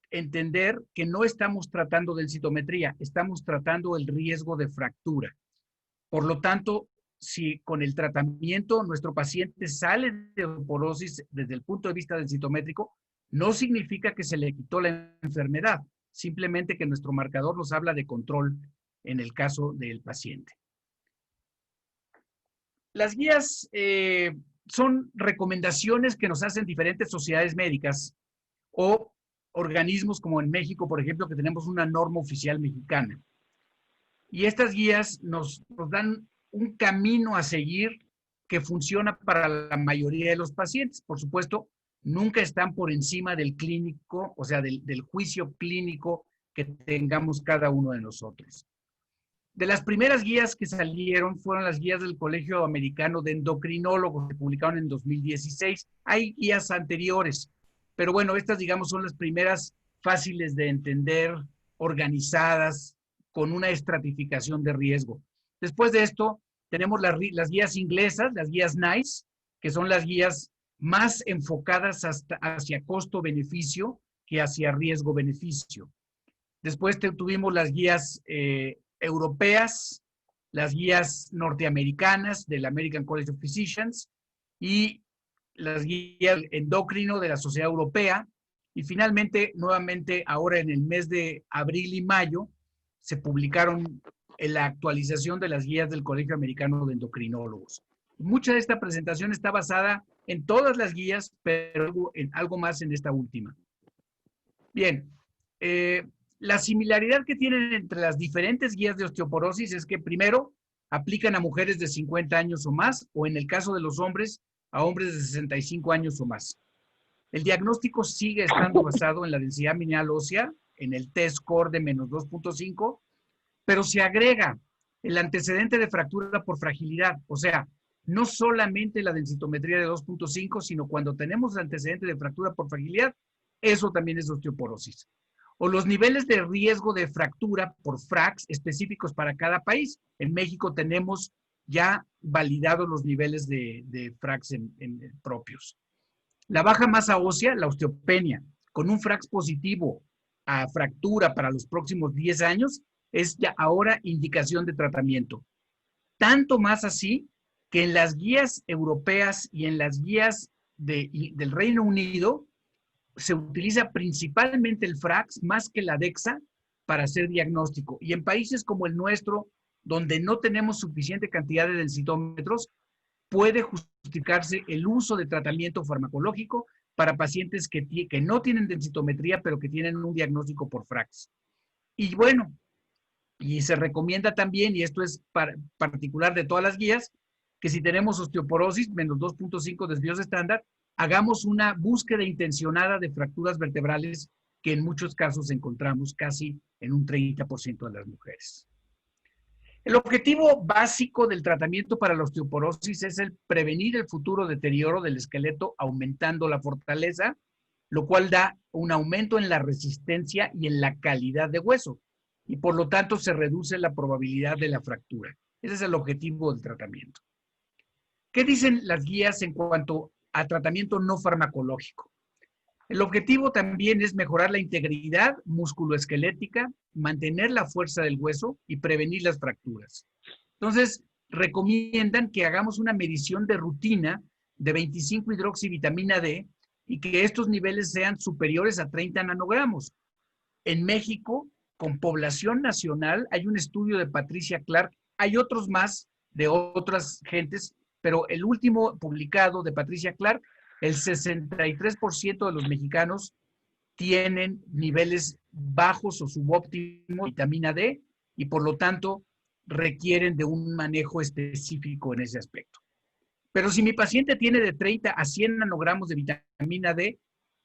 entender que no estamos tratando densitometría, estamos tratando el riesgo de fractura. Por lo tanto, si con el tratamiento nuestro paciente sale de osteoporosis desde el punto de vista densitométrico, no significa que se le quitó la enfermedad, simplemente que nuestro marcador nos habla de control en el caso del paciente. Las guías son recomendaciones que nos hacen diferentes sociedades médicas o organismos como en México, por ejemplo, que tenemos una norma oficial mexicana. Y estas guías nos dan un camino a seguir que funciona para la mayoría de los pacientes. Por supuesto, nunca están por encima del clínico, o sea, del juicio clínico que tengamos cada uno de nosotros. De las primeras guías que salieron fueron las guías del Colegio Americano de Endocrinólogos, que publicaron en 2016. Hay guías anteriores, pero bueno, estas, digamos, son las primeras fáciles de entender, organizadas, con una estratificación de riesgo. Después de esto, tenemos las guías inglesas, las guías NICE, que son las guías más enfocadas hacia costo-beneficio que hacia riesgo-beneficio. Después tuvimos las guías europeas, las guías norteamericanas del American College of Physicians y las guías endocrino de la Sociedad Europea. Y finalmente, nuevamente, ahora en el mes de abril y mayo, se publicaron en la actualización de las guías del Colegio Americano de Endocrinólogos. Mucha de esta presentación está basada en todas las guías, pero en algo más en esta última. Bien, la similaridad que tienen entre las diferentes guías de osteoporosis es que primero aplican a mujeres de 50 años o más, o en el caso de los hombres, a hombres de 65 años o más. El diagnóstico sigue estando basado en la densidad mineral ósea, en el T-score de menos 2.5, pero se agrega el antecedente de fractura por fragilidad, o sea, no solamente la densitometría de 2.5, sino cuando tenemos el antecedente de fractura por fragilidad, eso también es osteoporosis. O los niveles de riesgo de fractura por FRAX específicos para cada país. En México tenemos ya validados los niveles de FRAX propios. La baja masa ósea, la osteopenia, con un FRAX positivo a fractura para los próximos 10 años, es ya ahora indicación de tratamiento. Tanto más así que en las guías europeas y en las guías del Reino Unido se utiliza principalmente el FRAX más que la DEXA para hacer diagnóstico. Y en países como el nuestro, donde no tenemos suficiente cantidad de densitómetros, puede justificarse el uso de tratamiento farmacológico para pacientes que no tienen densitometría, pero que tienen un diagnóstico por FRAX. Y bueno, y se recomienda también, y esto es particular de todas las guías, que si tenemos osteoporosis, menos 2.5 desvíos estándar, hagamos una búsqueda intencionada de fracturas vertebrales que en muchos casos encontramos casi en un 30% de las mujeres. El objetivo básico del tratamiento para la osteoporosis es el prevenir el futuro deterioro del esqueleto aumentando la fortaleza, lo cual da un aumento en la resistencia y en la calidad de hueso, y por lo tanto se reduce la probabilidad de la fractura. Ese es el objetivo del tratamiento. ¿Qué dicen las guías en cuanto a tratamiento no farmacológico? El objetivo también es mejorar la integridad musculoesquelética, mantener la fuerza del hueso y prevenir las fracturas. Entonces, recomiendan que hagamos una medición de rutina de 25-hidroxivitamina D y que estos niveles sean superiores a 30 nanogramos. En México, con población nacional, hay un estudio de Patricia Clark, hay otros más de otras gentes, pero el último publicado de Patricia Clark, el 63% de los mexicanos tienen niveles bajos o subóptimos de vitamina D y por lo tanto requieren de un manejo específico en ese aspecto. Pero si mi paciente tiene de 30 a 100 nanogramos de vitamina D,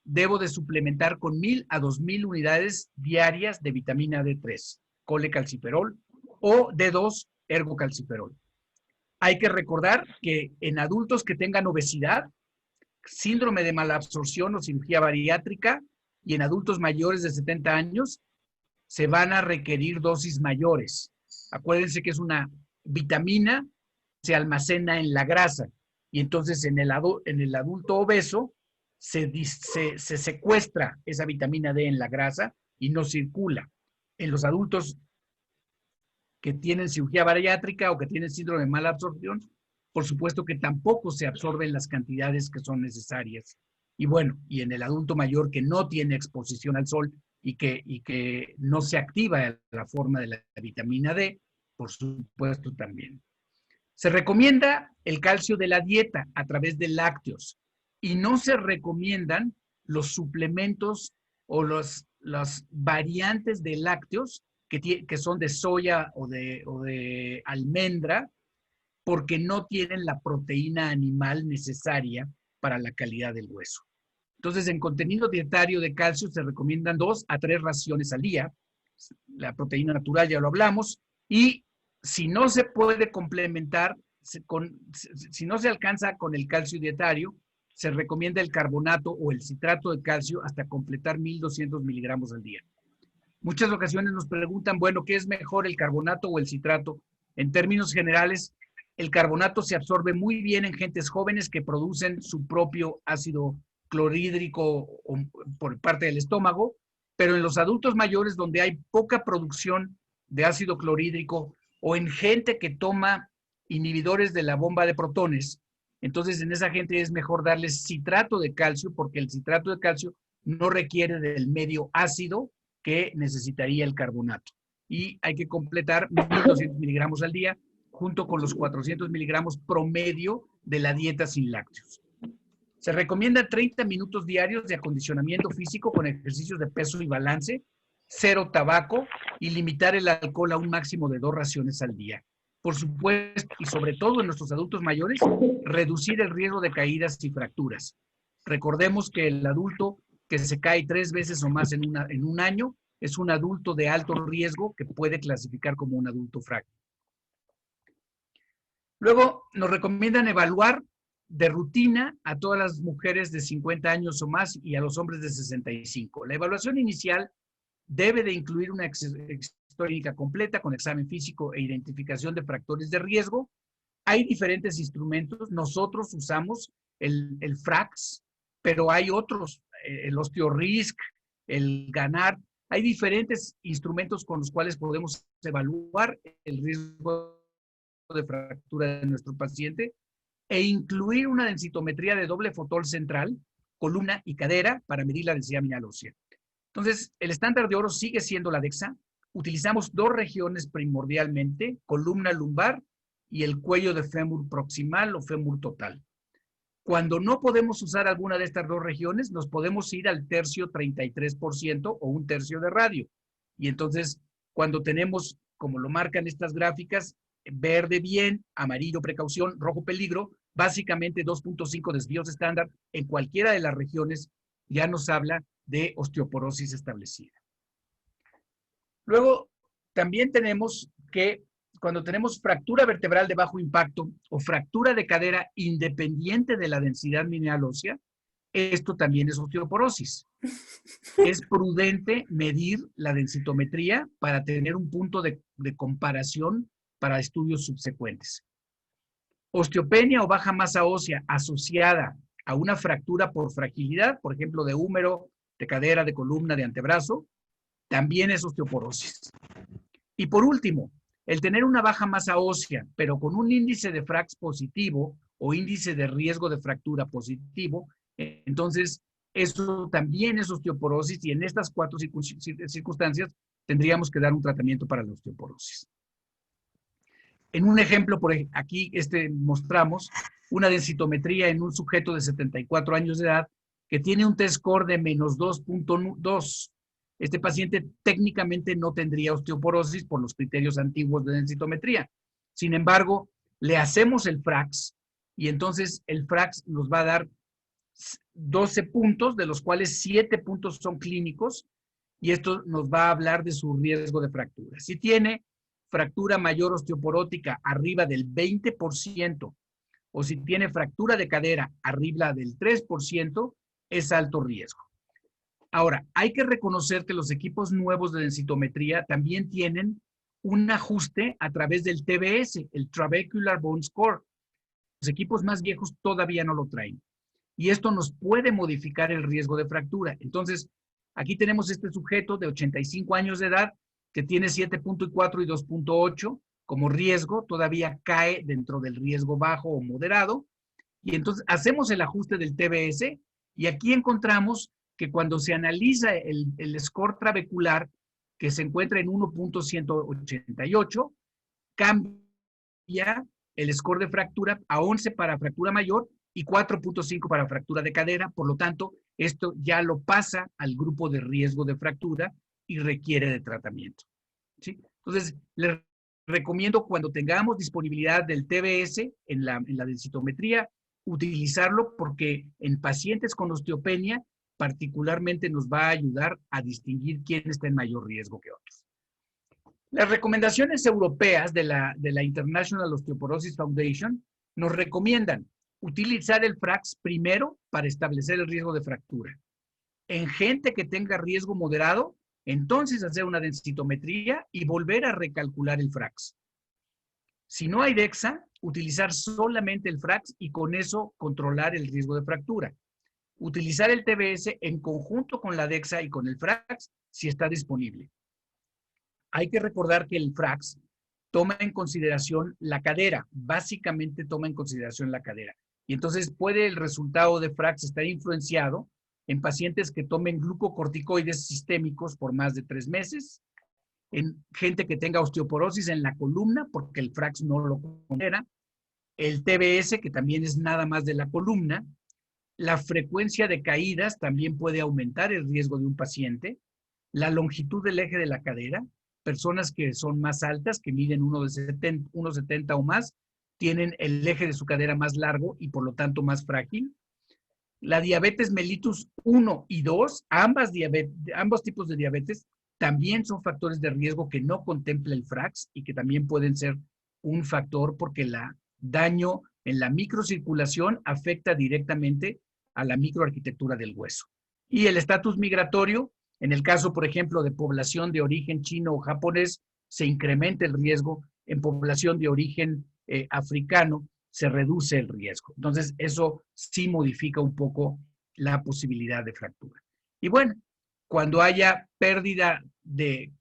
debo de suplementar con 1000 a 2000 unidades diarias de vitamina D3, colecalciferol, o D2, ergocalciferol. Hay que recordar que en adultos que tengan obesidad, síndrome de malabsorción o cirugía bariátrica, y en adultos mayores de 70 años, se van a requerir dosis mayores. Acuérdense que es una vitamina, se almacena en la grasa, y entonces en el adulto obeso se secuestra esa vitamina D en la grasa y no circula. En los adultos que tienen cirugía bariátrica o que tienen síndrome de mala absorción, por supuesto que tampoco se absorben las cantidades que son necesarias. Y bueno, y en el adulto mayor que no tiene exposición al sol y que no se activa la forma de la vitamina D, por supuesto también. Se recomienda el calcio de la dieta a través de lácteos y no se recomiendan los suplementos o las variantes de lácteos que son de soya o de almendra, porque no tienen la proteína animal necesaria para la calidad del hueso. Entonces, en contenido dietario de calcio se recomiendan 2 a 3 raciones al día. La proteína natural ya lo hablamos. Y si no se puede complementar, si no se alcanza con el calcio dietario, se recomienda el carbonato o el citrato de calcio hasta completar 1,200 miligramos al día. Muchas ocasiones nos preguntan, bueno, ¿qué es mejor, el carbonato o el citrato? En términos generales, el carbonato se absorbe muy bien en gentes jóvenes que producen su propio ácido clorhídrico por parte del estómago, pero en los adultos mayores donde hay poca producción de ácido clorhídrico o en gente que toma inhibidores de la bomba de protones, entonces en esa gente es mejor darles citrato de calcio porque el citrato de calcio no requiere del medio ácido que necesitaría el carbonato. Y hay que completar 1,200 miligramos al día junto con los 400 miligramos promedio de la dieta sin lácteos. Se recomienda 30 minutos diarios de acondicionamiento físico con ejercicios de peso y balance, 0 tabaco y limitar el alcohol a un máximo de 2 raciones al día. Por supuesto, y sobre todo en nuestros adultos mayores, reducir el riesgo de caídas y fracturas. Recordemos que el adulto que se cae 3 veces o más en un año es un adulto de alto riesgo que puede clasificar como un adulto frágil. Luego nos recomiendan evaluar de rutina a todas las mujeres de 50 años o más y a los hombres de 65. La evaluación inicial debe de incluir una historia clínica completa con examen físico e identificación de factores de riesgo. Hay diferentes instrumentos. Nosotros usamos el FRAX, pero hay otros, el OsteoRisk, el GANAR. Hay diferentes instrumentos con los cuales podemos evaluar el riesgo de fractura de nuestro paciente e incluir una densitometría de doble fotol central, columna y cadera para medir la densidad mineral ósea. Entonces, el estándar de oro sigue siendo la DEXA. Utilizamos 2 regiones primordialmente, columna lumbar y el cuello de fémur proximal o fémur total. Cuando no podemos usar alguna de estas 2 regiones, nos podemos ir al tercio 33% o un tercio de radio. Y entonces, cuando tenemos, como lo marcan estas gráficas, verde bien, amarillo precaución, rojo peligro, básicamente 2.5 desvíos estándar en cualquiera de las regiones ya nos habla de osteoporosis establecida. Luego, también tenemos que cuando tenemos fractura vertebral de bajo impacto o fractura de cadera independiente de la densidad mineral ósea, esto también es osteoporosis. Es prudente medir la densitometría para tener un punto de comparación para estudios subsecuentes. Osteopenia o baja masa ósea asociada a una fractura por fragilidad, por ejemplo, de húmero, de cadera, de columna, de antebrazo, también es osteoporosis. Y por último, el tener una baja masa ósea, pero con un índice de FRAX positivo o índice de riesgo de fractura positivo, entonces eso también es osteoporosis y en estas 4 circunstancias tendríamos que dar un tratamiento para la osteoporosis. En un ejemplo, por aquí mostramos una densitometría en un sujeto de 74 años de edad que tiene un T-score de menos 2.2. Este paciente técnicamente no tendría osteoporosis por los criterios antiguos de densitometría. Sin embargo, le hacemos el FRAX y entonces el FRAX nos va a dar 12 puntos, de los cuales 7 puntos son clínicos y esto nos va a hablar de su riesgo de fractura. Si tiene fractura mayor osteoporótica arriba del 20% o si tiene fractura de cadera arriba del 3%, es alto riesgo. Ahora, hay que reconocer que los equipos nuevos de densitometría también tienen un ajuste a través del TBS, el Trabecular Bone Score. Los equipos más viejos todavía no lo traen. y esto nos puede modificar el riesgo de fractura. Entonces, aquí tenemos este sujeto de 85 años de edad que tiene 7.4 y 2.8 como riesgo, todavía cae dentro del riesgo bajo o moderado, y entonces hacemos el ajuste del TBS y aquí encontramos que cuando se analiza el score trabecular, que se encuentra en 1.188, cambia el score de fractura a 11 para fractura mayor y 4.5 para fractura de cadera. Por lo tanto, esto ya lo pasa al grupo de riesgo de fractura y requiere de tratamiento, ¿sí? Entonces, les recomiendo cuando tengamos disponibilidad del TBS en la densitometría, utilizarlo porque en pacientes con osteopenia particularmente nos va a ayudar a distinguir quién está en mayor riesgo que otros. Las recomendaciones europeas de la International Osteoporosis Foundation nos recomiendan utilizar el FRAX primero para establecer el riesgo de fractura. En gente que tenga riesgo moderado, entonces hacer una densitometría y volver a recalcular el FRAX. Si no hay DEXA, utilizar solamente el FRAX y con eso controlar el riesgo de fractura. Utilizar el TBS en conjunto con la DEXA y con el FRAX si está disponible. Hay que recordar que el FRAX toma en consideración la cadera, básicamente toma en consideración la cadera. Y entonces puede el resultado de FRAX estar influenciado en pacientes que tomen glucocorticoides sistémicos por más de 3 meses, en gente que tenga osteoporosis en la columna, porque el FRAX no lo considera, el TBS, que también es nada más de la columna, la frecuencia de caídas también puede aumentar el riesgo de un paciente, la longitud del eje de la cadera, personas que son más altas, que miden 1,70 o más, tienen el eje de su cadera más largo y por lo tanto más frágil. La diabetes mellitus 1 y 2, ambos tipos de diabetes, también son factores de riesgo que no contempla el FRAX y que también pueden ser un factor porque el daño en la microcirculación afecta directamente a la microarquitectura del hueso. Y el estatus migratorio, en el caso, por ejemplo, de población de origen chino o japonés, se incrementa el riesgo. En población de origen africano, se reduce el riesgo. Entonces, eso sí modifica un poco la posibilidad de fractura. Y bueno, cuando haya pérdida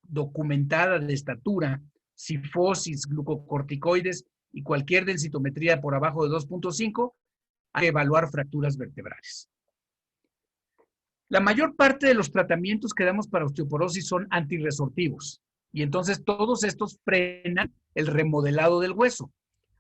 documentada de estatura, cifosis, glucocorticoides y cualquier densitometría por abajo de 2.5, hay que evaluar fracturas vertebrales. La mayor parte de los tratamientos que damos para osteoporosis son antirresortivos y entonces todos estos frenan el remodelado del hueso.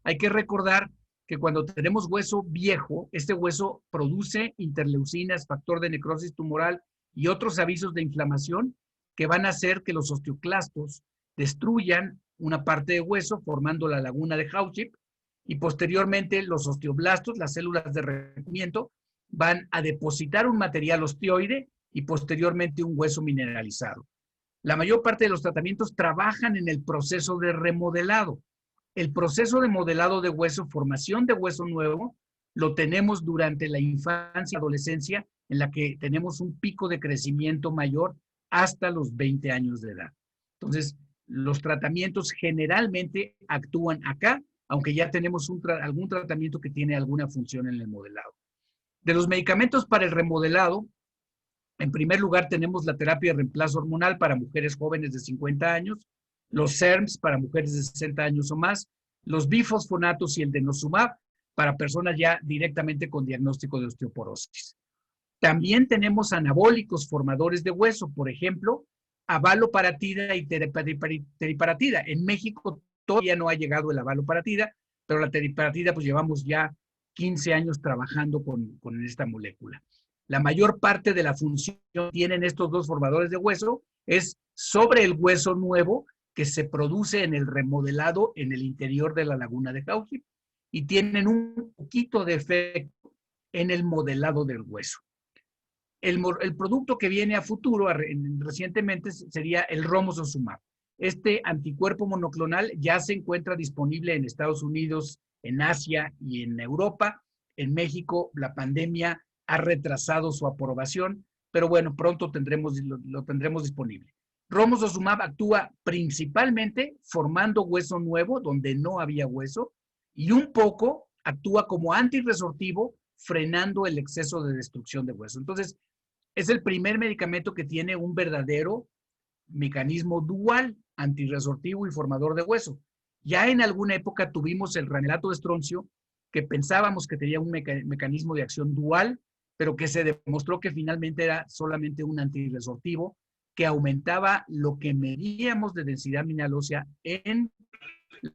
Hay que recordar que cuando tenemos hueso viejo, este hueso produce interleucinas, factor de necrosis tumoral y otros avisos de inflamación que van a hacer que los osteoclastos destruyan una parte de hueso formando la laguna de Hauschildt y posteriormente los osteoblastos, las células de recubrimiento, van a depositar un material osteoide y posteriormente un hueso mineralizado. La mayor parte de los tratamientos trabajan en el proceso de remodelado. El proceso de modelado de hueso, formación de hueso nuevo, lo tenemos durante la infancia y adolescencia, en la que tenemos un pico de crecimiento mayor hasta los 20 años de edad. Entonces, los tratamientos generalmente actúan acá, aunque ya tenemos algún tratamiento que tiene alguna función en el modelado. De los medicamentos para el remodelado, en primer lugar tenemos la terapia de reemplazo hormonal para mujeres jóvenes de 50 años, los SERMs para mujeres de 60 años o más, los bifosfonatos y el denosumab para personas ya directamente con diagnóstico de osteoporosis. También tenemos anabólicos formadores de hueso, por ejemplo, avaloparatida y teriparatida. En México todavía no ha llegado el avaloparatida, pero la teriparatida pues llevamos ya 15 años trabajando con esta molécula. La mayor parte de la función que tienen estos dos formadores de hueso es sobre el hueso nuevo que se produce en el remodelado en el interior de la laguna de Hauschildt y tienen un poquito de efecto en el modelado del hueso. El producto que viene a futuro recientemente sería el romosozumab. Este anticuerpo monoclonal ya se encuentra disponible en Estados Unidos, en Asia y en Europa. En México la pandemia ha retrasado su aprobación, pero bueno, pronto lo tendremos disponible. Romosozumab actúa principalmente formando hueso nuevo donde no había hueso y un poco actúa como antirresortivo frenando el exceso de destrucción de hueso. Entonces, es el primer medicamento que tiene un verdadero mecanismo dual, antirresortivo y formador de hueso. Ya en alguna época tuvimos el granulato de estroncio, que pensábamos que tenía un mecanismo de acción dual, pero que se demostró que finalmente era solamente un antirresortivo que aumentaba lo que medíamos de densidad mineral ósea en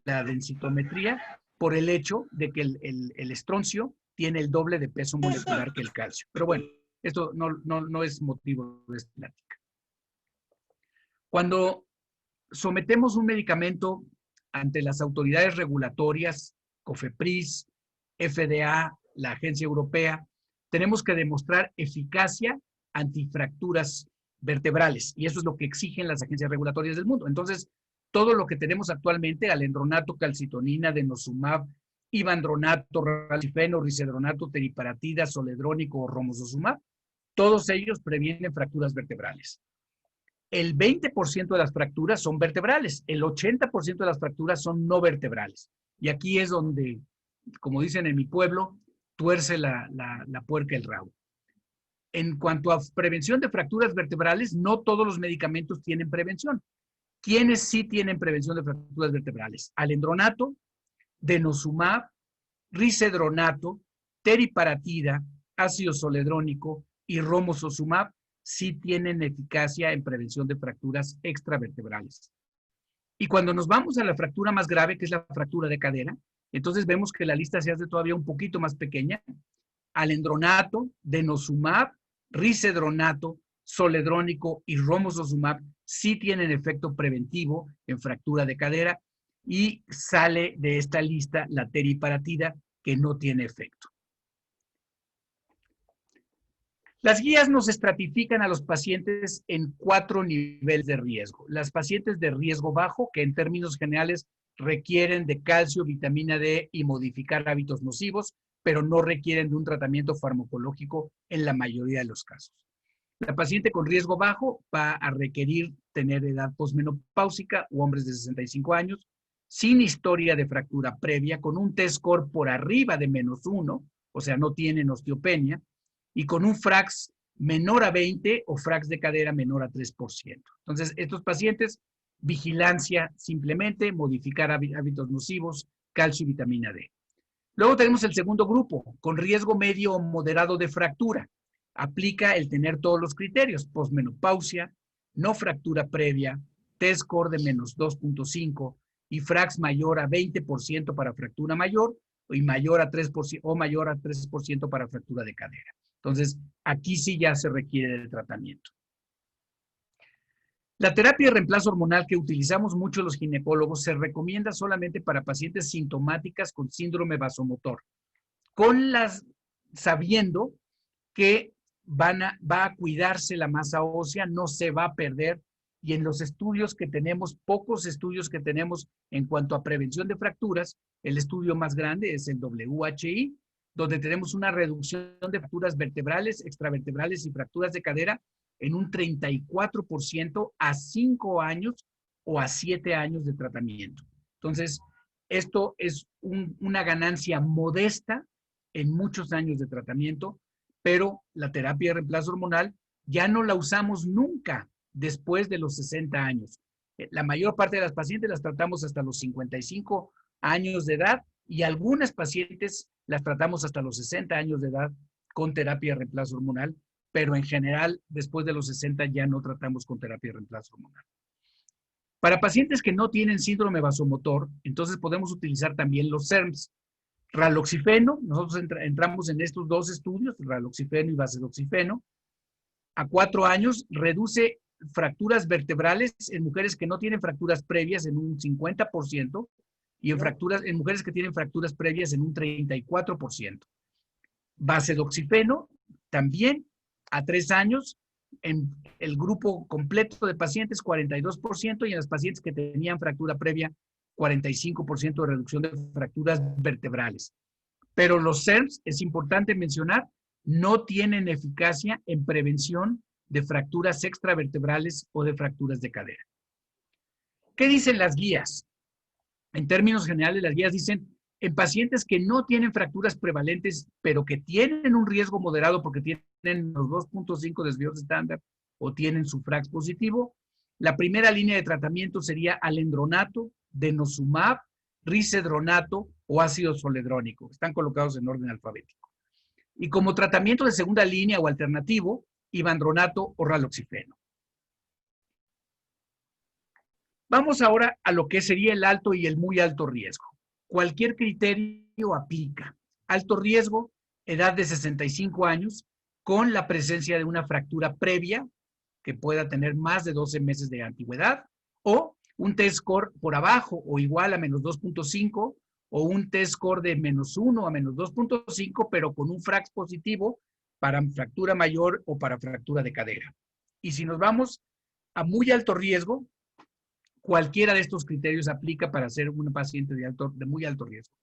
la densitometría por el hecho de que el estroncio tiene el doble de peso molecular que el calcio. Pero bueno, esto no es motivo de esta plática. Cuando sometemos un medicamento ante las autoridades regulatorias, COFEPRIS, FDA, la Agencia Europea, tenemos que demostrar eficacia antifracturas vertebrales, y eso es lo que exigen las agencias regulatorias del mundo. Entonces, todo lo que tenemos actualmente, alendronato, calcitonina, denosumab, ivandronato, ralifeno, risedronato, teriparatida, soledrónico o romosozumab, todos ellos previenen fracturas vertebrales. El 20% de las fracturas son vertebrales, el 80% de las fracturas son no vertebrales. Y aquí es donde, como dicen en mi pueblo, tuerce la puerca el rabo. En cuanto a prevención de fracturas vertebrales, no todos los medicamentos tienen prevención. ¿Quiénes sí tienen prevención de fracturas vertebrales? Alendronato, denosumab, risedronato, teriparatida, ácido soledrónico y romosozumab sí tienen eficacia en prevención de fracturas extravertebrales. Y cuando nos vamos a la fractura más grave, que es la fractura de cadera, entonces vemos que la lista se hace todavía un poquito más pequeña. Alendronato, denosumab, risedronato, soledrónico y romosozumab sí tienen efecto preventivo en fractura de cadera, y sale de esta lista la teriparatida, que no tiene efecto. Las guías nos estratifican a los pacientes en 4 niveles de riesgo. Las pacientes de riesgo bajo, que en términos generales requieren de calcio, vitamina D y modificar hábitos nocivos, pero no requieren de un tratamiento farmacológico en la mayoría de los casos. La paciente con riesgo bajo va a requerir tener edad posmenopáusica o hombres de 65 años, sin historia de fractura previa, con un T-score por arriba de -1, o sea, no tienen osteopenia, y con un FRAX menor a 20 o FRAX de cadera menor a 3%. Entonces, estos pacientes, vigilancia simplemente, modificar hábitos nocivos, calcio y vitamina D. Luego tenemos el segundo grupo, con riesgo medio o moderado de fractura. Aplica el tener todos los criterios: posmenopausia, no fractura previa, T-score de -2.5 y FRAX mayor a 20% para fractura mayor y mayor a 3% para fractura de cadera. Entonces, aquí sí ya se requiere de tratamiento. La terapia de reemplazo hormonal que utilizamos mucho los ginecólogos se recomienda solamente para pacientes sintomáticas con síndrome vasomotor, sabiendo que va a cuidarse la masa ósea, no se va a perder, y en los estudios que tenemos, pocos estudios que tenemos en cuanto a prevención de fracturas, el estudio más grande es el WHI, donde tenemos una reducción de fracturas vertebrales, extravertebrales y fracturas de cadera en un 34% a 5 años o a 7 años de tratamiento. Entonces, esto es una ganancia modesta en muchos años de tratamiento, pero la terapia de reemplazo hormonal ya no la usamos nunca después de los 60 años. La mayor parte de las pacientes las tratamos hasta los 55 años de edad, y algunas pacientes las tratamos hasta los 60 años de edad con terapia de reemplazo hormonal, pero en general, después de los 60 ya no tratamos con terapia de reemplazo hormonal. Para pacientes que no tienen síndrome vasomotor, entonces podemos utilizar también los SERMs. Raloxifeno, nosotros entramos en estos dos estudios, raloxifeno y vasodoxifeno. A 4 años reduce fracturas vertebrales en mujeres que no tienen fracturas previas en un 50%, y en mujeres que tienen fracturas previas en un 34%. Vasodoxifeno también a 3 años en el grupo completo de pacientes 42%, y en las pacientes que tenían fractura previa 45% de reducción de fracturas vertebrales. Pero los SERMs, es importante mencionar, no tienen eficacia en prevención de fracturas extravertebrales o de fracturas de cadera. ¿Qué dicen las guías? En términos generales, las guías dicen En pacientes que no tienen fracturas prevalentes, pero que tienen un riesgo moderado porque tienen los 2.5 desvíos estándar o tienen su FRAX positivo, la primera línea de tratamiento sería alendronato, denosumab, risedronato o ácido zoledrónico. Están colocados en orden alfabético. Y como tratamiento de segunda línea o alternativo, ivandronato o raloxifeno. Vamos ahora a lo que sería el alto y el muy alto riesgo. Cualquier criterio aplica. Alto riesgo, edad de 65 años, con la presencia de una fractura previa que pueda tener más de 12 meses de antigüedad, o un test score por abajo o igual a menos 2.5, o un test score de menos 1 a menos 2.5, pero con un FRAX positivo para fractura mayor o para fractura de cadera. Y si nos vamos a muy alto riesgo, cualquiera de estos criterios aplica para ser un paciente de muy alto riesgo.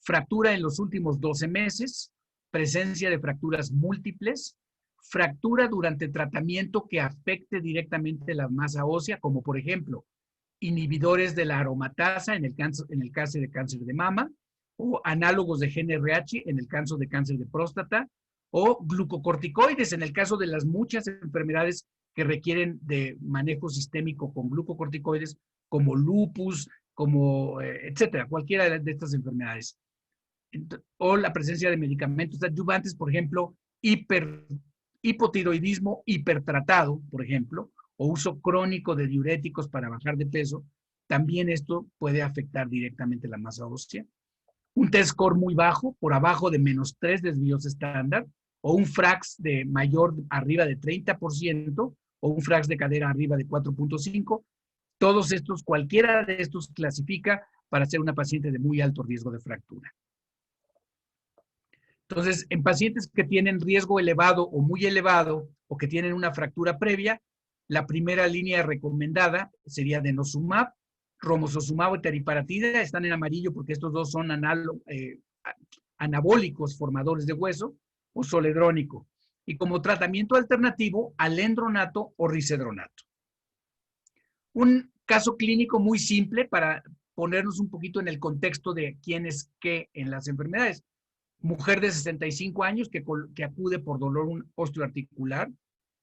Fractura en los últimos 12 meses, presencia de fracturas múltiples, fractura durante tratamiento que afecte directamente la masa ósea, como por ejemplo, inhibidores de la aromatasa en el caso de cáncer de mama, o análogos de GnRH en el caso de cáncer de próstata, o glucocorticoides en el caso de las muchas enfermedades que requieren de manejo sistémico con glucocorticoides, como lupus, como etcétera, cualquiera de estas enfermedades. O la presencia de medicamentos adyuvantes, por ejemplo, hipotiroidismo hipertratado, por ejemplo, o uso crónico de diuréticos para bajar de peso, también esto puede afectar directamente la masa ósea. Un test score muy bajo, por abajo de menos 3 desvíos estándar, o un FRAX de mayor arriba de 30%, o un FRAX de cadera arriba de 4.5. Todos estos, cualquiera de estos clasifica para ser una paciente de muy alto riesgo de fractura. Entonces, en pacientes que tienen riesgo elevado o muy elevado, o que tienen una fractura previa, la primera línea recomendada sería denosumab, romosozumab o teriparatida, están en amarillo porque estos dos son anabólicos formadores de hueso, o zoledrónico. Y como tratamiento alternativo, alendronato o risedronato. Un caso clínico muy simple para ponernos un poquito en el contexto de quién es qué en las enfermedades. Mujer de 65 años que acude por dolor osteoarticular,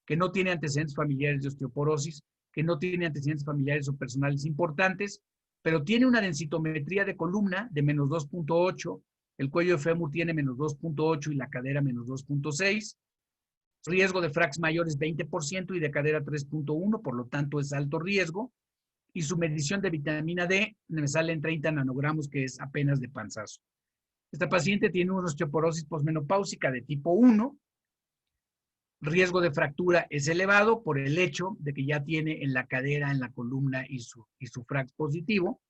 que no tiene antecedentes familiares de osteoporosis, que no tiene antecedentes familiares o personales importantes, pero tiene una densitometría de columna de menos 2.8, el cuello de fémur tiene menos 2.8 y la cadera menos 2.6, riesgo de FRAX mayor es 20% y de cadera 3.1, por lo tanto es alto riesgo, y su medición de vitamina D me sale en 30 nanogramos, que es apenas de panzazo. Esta paciente tiene una osteoporosis posmenopáusica de tipo 1, riesgo de fractura es elevado por el hecho de que ya tiene en la cadera, en la columna y su FRAX positivo.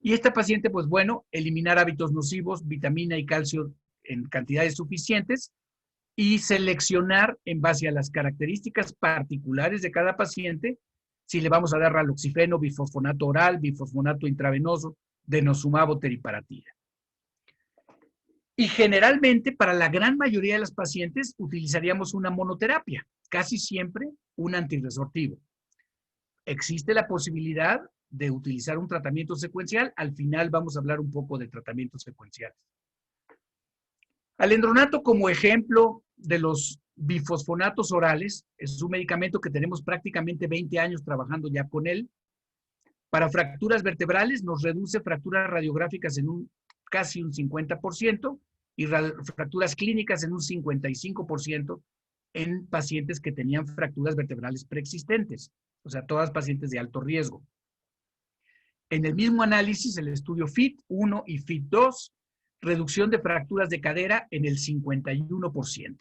Y esta paciente, pues bueno, eliminar hábitos nocivos, vitamina y calcio en cantidades suficientes y seleccionar en base a las características particulares de cada paciente si le vamos a dar raloxifeno, bifosfonato oral, bifosfonato intravenoso, denosumab o teriparatida. Y generalmente, para la gran mayoría de las pacientes, utilizaríamos una monoterapia, casi siempre un antirresortivo. Existe la posibilidad de utilizar un tratamiento secuencial. Al final vamos a hablar un poco de tratamientos secuenciales. Alendronato, como ejemplo de los bifosfonatos orales, es un medicamento que tenemos prácticamente 20 años trabajando ya con él. Para fracturas vertebrales nos reduce fracturas radiográficas en casi un 50% y fracturas clínicas en un 55% en pacientes que tenían fracturas vertebrales preexistentes, o sea, todas pacientes de alto riesgo. En el mismo análisis, el estudio FIT-1 y FIT-2, reducción de fracturas de cadera en el 51%.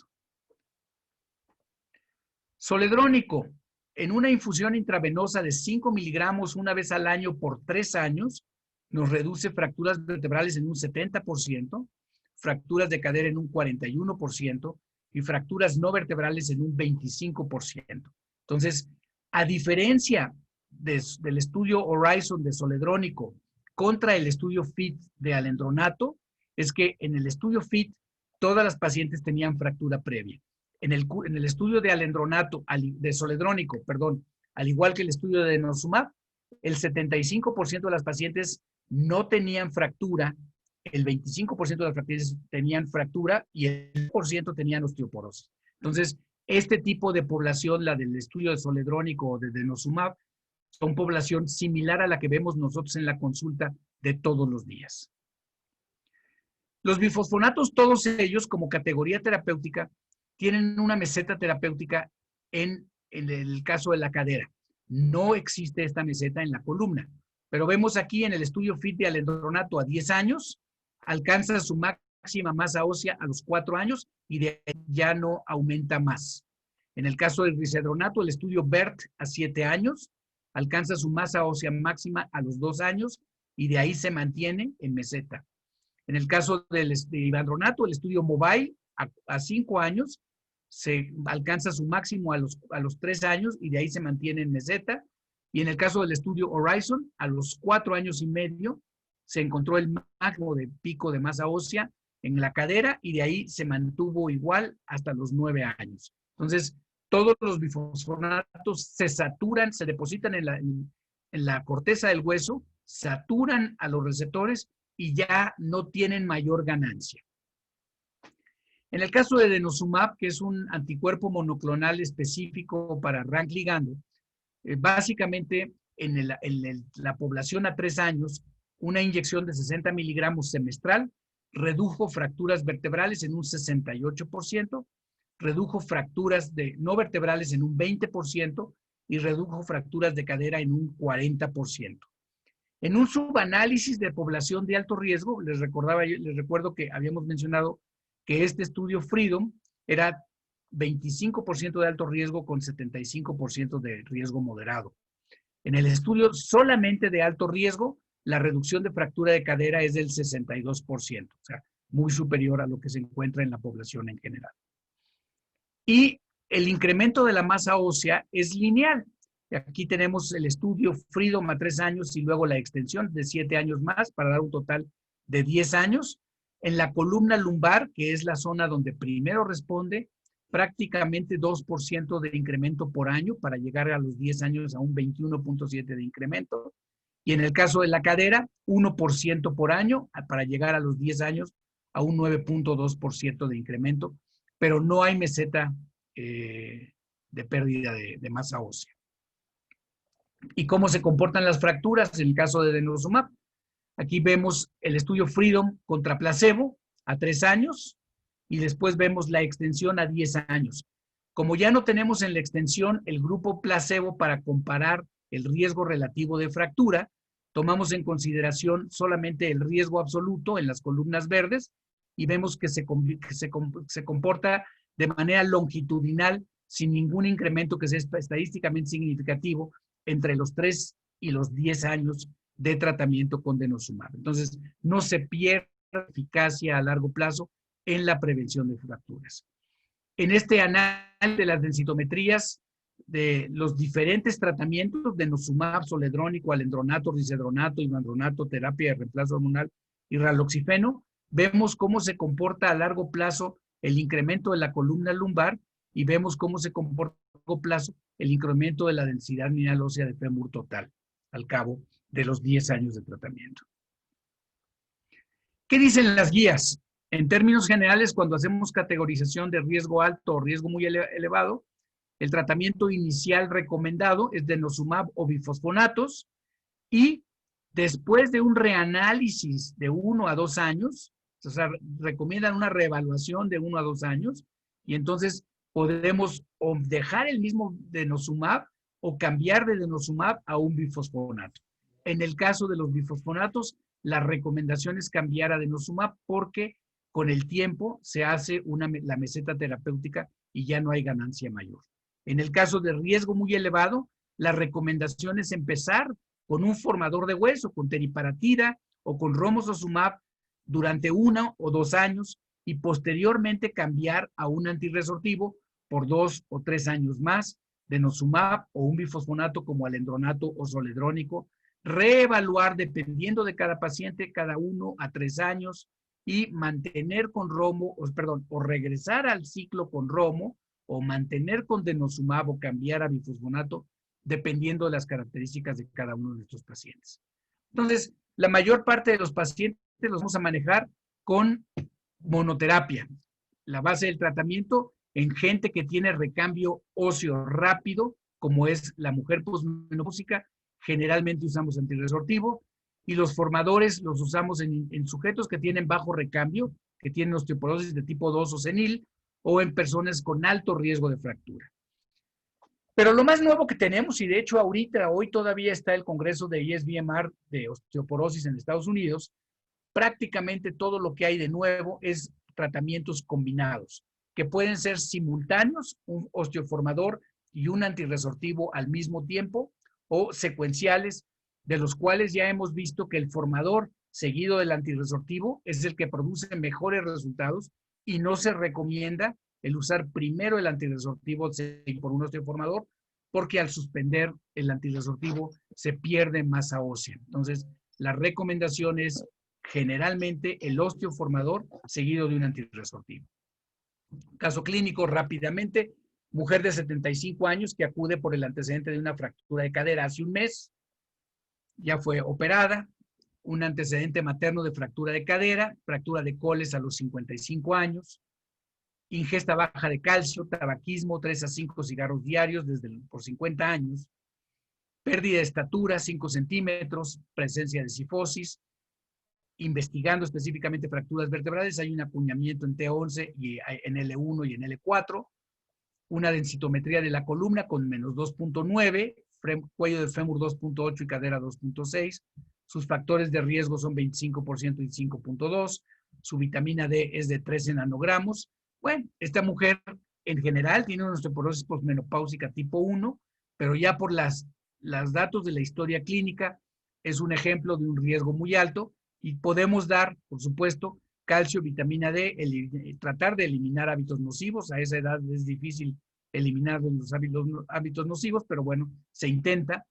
Zoledrónico, en una infusión intravenosa de 5 miligramos una vez al año por 3 años, nos reduce fracturas vertebrales en un 70%, fracturas de cadera en un 41% y fracturas no vertebrales en un 25%. Entonces, a diferencia del estudio Horizon de zoledrónico contra el estudio FIT de alendronato, es que en el estudio FIT todas las pacientes tenían fractura previa. En el estudio de alendronato, de zoledrónico, perdón, al igual que el estudio de denosumab, el 75% de las pacientes no tenían fractura el 25% de las pacientes tenían fractura y el 1% tenían osteoporosis. Entonces, este tipo de población, la del estudio de zoledrónico o de denosumab, son población similar a la que vemos nosotros en la consulta de todos los días. Los bifosfonatos, todos ellos como categoría terapéutica, tienen una meseta terapéutica en el caso de la cadera. No existe esta meseta en la columna, pero vemos aquí en el estudio FIT de alendronato a 10 años, alcanza su máxima masa ósea a los 4 años y de ahí ya no aumenta más. En el caso del risedronato, el estudio BERT a 7 años, alcanza su masa ósea máxima a los 2 años y de ahí se mantiene en meseta. En el caso de ivandronato, el estudio MOBILE a 5 años, se alcanza su máximo a los 3 años y de ahí se mantiene en meseta. Y en el caso del estudio Horizon, a los 4 años y medio, se encontró el máximo de pico de masa ósea en la cadera y de ahí se mantuvo igual hasta los 9 años. Entonces, todos los bifosfonatos se saturan, se depositan en la corteza del hueso, saturan a los receptores y ya no tienen mayor ganancia. En el caso de denosumab, que es un anticuerpo monoclonal específico para RANK ligando, básicamente en la población a 3 años, una inyección de 60 miligramos semestral redujo fracturas vertebrales en un 68%, redujo fracturas no vertebrales en un 20% y redujo fracturas de cadera en un 40%. En un subanálisis de población de alto riesgo, les recuerdo que habíamos mencionado que este estudio Freedom era 25% de alto riesgo con 75% de riesgo moderado. En el estudio solamente de alto riesgo, la reducción de fractura de cadera es del 62%, o sea, muy superior a lo que se encuentra en la población en general. Y el incremento de la masa ósea es lineal. Aquí tenemos el estudio Freedom a 3 años y luego la extensión de 7 años más para dar un total de 10 años. En la columna lumbar, que es la zona donde primero responde, prácticamente 2% de incremento por año para llegar a los 10 años a un 21.7% de incremento. Y en el caso de la cadera, 1% por año para llegar a los 10 años a un 9.2% de incremento, pero no hay meseta de pérdida de masa ósea. ¿Y cómo se comportan las fracturas en el caso de denosumab? Aquí vemos el estudio Freedom contra placebo a 3 años y después vemos la extensión a 10 años. Como ya no tenemos en la extensión el grupo placebo para comparar el riesgo relativo de fractura, tomamos en consideración solamente el riesgo absoluto en las columnas verdes y vemos que se comporta de manera longitudinal sin ningún incremento que sea estadísticamente significativo entre los 3 y los 10 años de tratamiento con denosumab. Entonces, no se pierde eficacia a largo plazo en la prevención de fracturas. En este análisis de las densitometrías de los diferentes tratamientos, denosumab, zoledrónico, alendronato, risedronato, ivandronato, terapia de reemplazo hormonal y raloxifeno, vemos cómo se comporta a largo plazo el incremento de la columna lumbar y vemos cómo se comporta a largo plazo el incremento de la densidad mineral ósea de fémur total al cabo de los 10 años de tratamiento. ¿Qué dicen las guías? En términos generales, cuando hacemos categorización de riesgo alto o riesgo muy elevado, el tratamiento inicial recomendado es denosumab o bifosfonatos y después de un reanálisis de 1 a 2 años, o sea, recomiendan una reevaluación de 1 a 2 años y entonces podemos o dejar el mismo denosumab o cambiar de denosumab a un bifosfonato. En el caso de los bifosfonatos, la recomendación es cambiar a denosumab porque con el tiempo se hace la meseta terapéutica y ya no hay ganancia mayor. En el caso de riesgo muy elevado, la recomendación es empezar con un formador de hueso, con teriparatida o con romosozumab durante 1 o 2 años y posteriormente cambiar a un antirresortivo por 2 o 3 años más, denosumab o un bifosfonato como alendronato o zoledrónico, reevaluar dependiendo de cada paciente cada 1 a 3 años y mantener con romo, o regresar al ciclo con romo o mantener con denosumab o cambiar a bifosfonato dependiendo de las características de cada uno de estos pacientes. Entonces, la mayor parte de los pacientes los vamos a manejar con monoterapia. La base del tratamiento en gente que tiene recambio óseo rápido, como es la mujer posmenopáusica, generalmente usamos antirresortivo, y los formadores los usamos en sujetos que tienen bajo recambio, que tienen osteoporosis de tipo 2 o senil, o en personas con alto riesgo de fractura. Pero lo más nuevo que tenemos, y de hecho ahorita, hoy todavía está el Congreso de ISBMR de osteoporosis en Estados Unidos, prácticamente todo lo que hay de nuevo es tratamientos combinados, que pueden ser simultáneos, un osteoformador y un antirresortivo al mismo tiempo, o secuenciales, de los cuales ya hemos visto que el formador seguido del antirresortivo es el que produce mejores resultados y no se recomienda el usar primero el antirresortivo por un osteoformador, porque al suspender el antirresortivo se pierde masa ósea. Entonces, la recomendación es generalmente el osteoformador seguido de un antirresortivo. Caso clínico rápidamente, mujer de 75 años que acude por el antecedente de una fractura de cadera hace un mes, ya fue operada, un antecedente materno de fractura de cadera, fractura de coles a los 55 años, ingesta baja de calcio, tabaquismo, 3 a 5 cigarros diarios por 50 años, pérdida de estatura, 5 centímetros, presencia de cifosis, investigando específicamente fracturas vertebrales, hay un acuñamiento en T11 y en L1 y en L4, una densitometría de la columna con menos 2.9, cuello de fémur 2.8 y cadera 2.6, sus factores de riesgo son 25% y 5.2, su vitamina D es de 13 nanogramos. Bueno, esta mujer en general tiene una osteoporosis posmenopáusica tipo 1, pero ya por las datos de la historia clínica es un ejemplo de un riesgo muy alto y podemos dar, por supuesto, calcio, vitamina D, tratar de eliminar hábitos nocivos. A esa edad es difícil eliminar los hábitos nocivos, pero bueno, se intenta.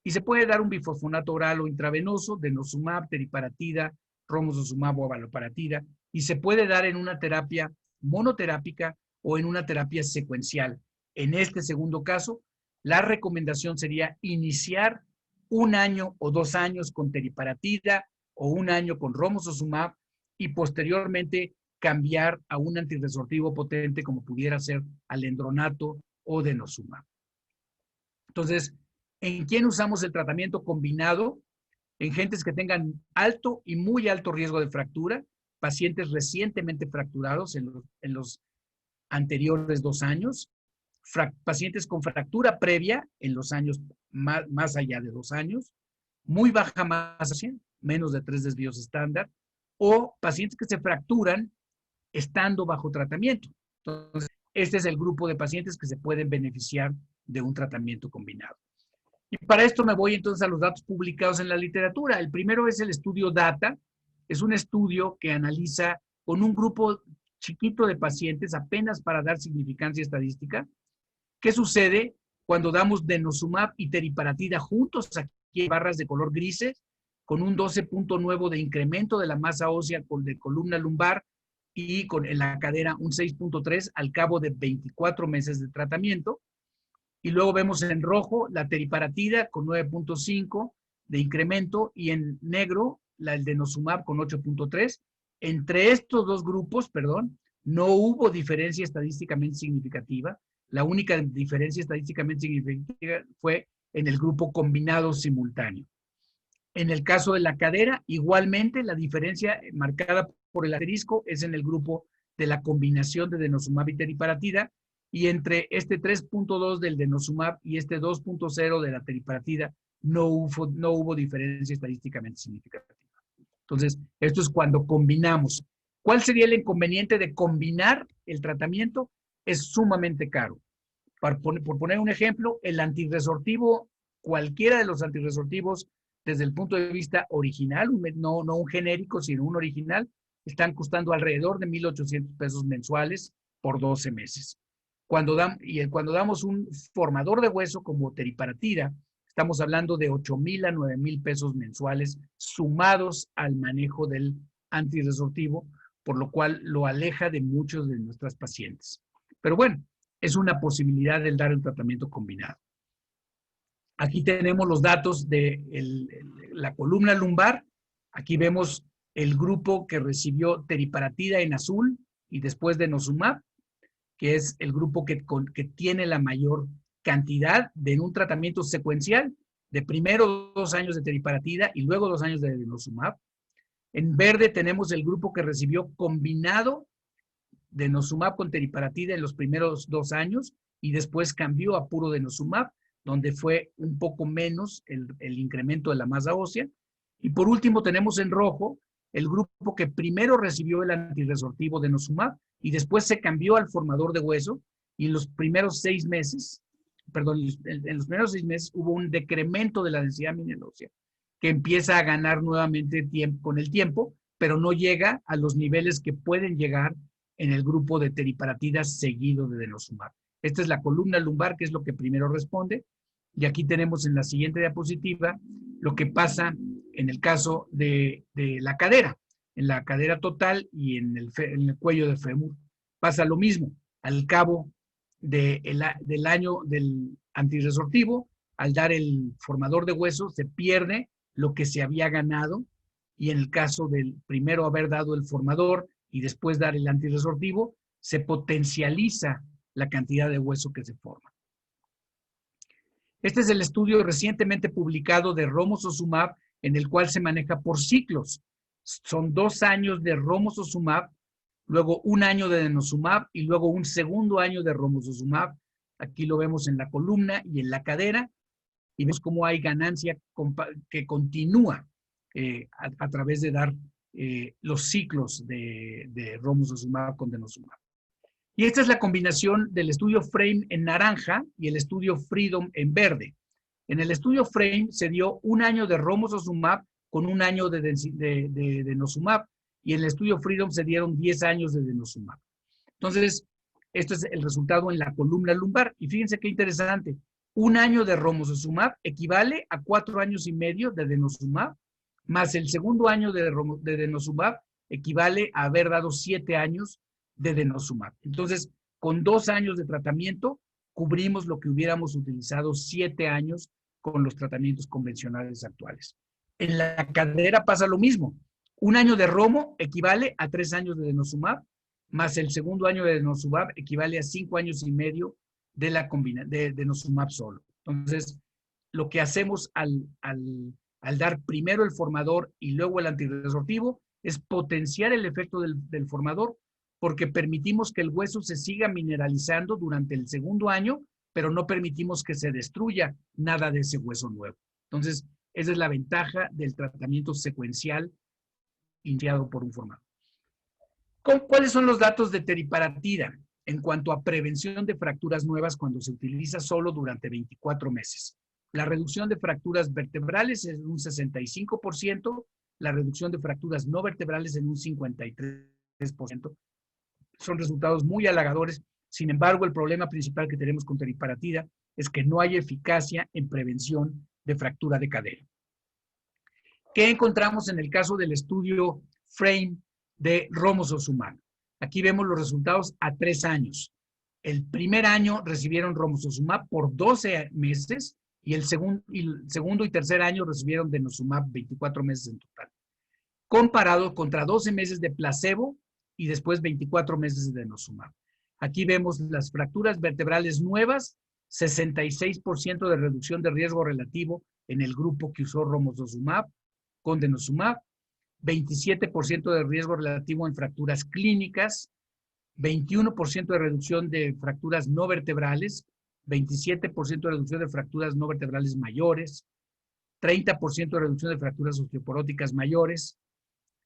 Y se puede dar un bifosfonato oral o intravenoso, denosumab, teriparatida, romosozumab o abaloparatida, y se puede dar en una terapia monoterápica o en una terapia secuencial. En este segundo caso, la recomendación sería iniciar 1 año o 2 años con teriparatida o 1 año con romosozumab y posteriormente cambiar a un antirresortivo potente como pudiera ser alendronato o denosumab. Entonces, ¿en quién usamos el tratamiento combinado? En gentes que tengan alto y muy alto riesgo de fractura, pacientes recientemente fracturados en los anteriores 2 años, pacientes con fractura previa en los años más allá de 2 años, muy baja masa, menos de 3 desvíos estándar, o pacientes que se fracturan estando bajo tratamiento. Entonces, este es el grupo de pacientes que se pueden beneficiar de un tratamiento combinado. Y para esto me voy entonces a los datos publicados en la literatura. El primero es el estudio DATA. Es un estudio que analiza con un grupo chiquito de pacientes, apenas para dar significancia estadística, qué sucede cuando damos denosumab y teriparatida juntos, aquí en barras de color grises, con un 12.9 de incremento de la masa ósea de columna lumbar y en la cadera un 6.3 al cabo de 24 meses de tratamiento. Y luego vemos en rojo la teriparatida con 9.5 de incremento y en negro el denosumab con 8.3. Entre estos dos grupos, no hubo diferencia estadísticamente significativa. La única diferencia estadísticamente significativa fue en el grupo combinado simultáneo. En el caso de la cadera, igualmente la diferencia marcada por el asterisco es en el grupo de la combinación de denosumab y teriparatida, y entre este 3.2 del denosumab y este 2.0 de la teriparatida no hubo diferencia estadísticamente significativa. Entonces, esto es cuando combinamos. ¿Cuál sería el inconveniente de combinar el tratamiento? Es sumamente caro. Por poner un ejemplo, el antirresortivo, cualquiera de los antirresortivos, desde el punto de vista original, no un genérico, sino un original, están costando alrededor de 1,800 pesos mensuales por 12 meses. Cuando damos un formador de hueso como teriparatida, estamos hablando de 8,000 a 9,000 pesos mensuales sumados al manejo del antirresortivo, por lo cual lo aleja de muchos de nuestras pacientes. Pero bueno, es una posibilidad el dar el tratamiento combinado. Aquí tenemos los datos de la columna lumbar. Aquí vemos el grupo que recibió teriparatida en azul y después denosumab, que es el grupo que tiene la mayor cantidad de un tratamiento secuencial de primero 2 años de teriparatida y luego 2 años de denosumab. En verde tenemos el grupo que recibió combinado denosumab con teriparatida en los primeros 2 años y después cambió a puro denosumab, donde fue un poco menos el incremento de la masa ósea. Y por último tenemos en rojo el grupo que primero recibió el antirresortivo denosumab y después se cambió al formador de hueso, y en los primeros 6 meses, perdón, en los primeros 6 meses hubo un decremento de la densidad mineral ósea, que empieza a ganar nuevamente con el tiempo, pero no llega a los niveles que pueden llegar en el grupo de teriparatida seguido de denosumab. Esta es la columna lumbar, que es lo que primero responde, y aquí tenemos en la siguiente diapositiva lo que pasa en el caso de la cadera. En la cadera total y en el cuello del fémur pasa lo mismo. Al cabo del año del antirresortivo, al dar el formador de hueso, se pierde lo que se había ganado, y en el caso del primero haber dado el formador y después dar el antirresortivo, se potencializa la cantidad de hueso que se forma. Este es el estudio recientemente publicado de romosozumab, en el cual se maneja por ciclos. Son 2 años de romosozumab, luego 1 año de denosumab y luego un segundo año de romosozumab. Aquí lo vemos en la columna y en la cadera, y vemos cómo hay ganancia que continúa a través de dar los ciclos de romosozumab con denosumab. Y esta es la combinación del estudio FRAME en naranja y el estudio FREEDOM en verde. En el estudio FRAME se dio 1 año de romosozumab con 1 año de denosumab, y en el estudio FREEDOM se dieron 10 años de denosumab. Entonces, esto es el resultado en la columna lumbar. Y fíjense qué interesante. 1 año de romosozumab equivale a 4 años y medio de denosumab, más el segundo año de denosumab equivale a haber dado 7 años de denosumab. Entonces, con 2 años de tratamiento, cubrimos lo que hubiéramos utilizado 7 años con los tratamientos convencionales actuales. En la cadera pasa lo mismo. 1 año de romo equivale a 3 años de denosumab, más el segundo año de denosumab equivale a 5 años y medio de denosumab solo. Entonces, lo que hacemos al dar primero el formador y luego el antirresortivo es potenciar el efecto del formador, porque permitimos que el hueso se siga mineralizando durante el segundo año, pero no permitimos que se destruya nada de ese hueso nuevo. Entonces, esa es la ventaja del tratamiento secuencial iniciado por un formador. ¿Cuáles son los datos de teriparatida en cuanto a prevención de fracturas nuevas cuando se utiliza solo durante 24 meses? La reducción de fracturas vertebrales es un 65%, la reducción de fracturas no vertebrales en un 53%. Son resultados muy halagadores. Sin embargo, el problema principal que tenemos con teriparatida es que no hay eficacia en prevención de fractura de cadera. ¿Qué encontramos en el caso del estudio FRAME de romosozumab? Aquí vemos los resultados a 3 años. El primer año recibieron romosozumab por 12 meses y el segundo y tercer año recibieron denosumab 24 meses en total. Comparado contra 12 meses de placebo y después 24 meses de denosumab. Aquí vemos las fracturas vertebrales nuevas, 66% de reducción de riesgo relativo en el grupo que usó romosozumab con denosumab, 27% de riesgo relativo en fracturas clínicas, 21% de reducción de fracturas no vertebrales, 27% de reducción de fracturas no vertebrales mayores, 30% de reducción de fracturas osteoporóticas mayores,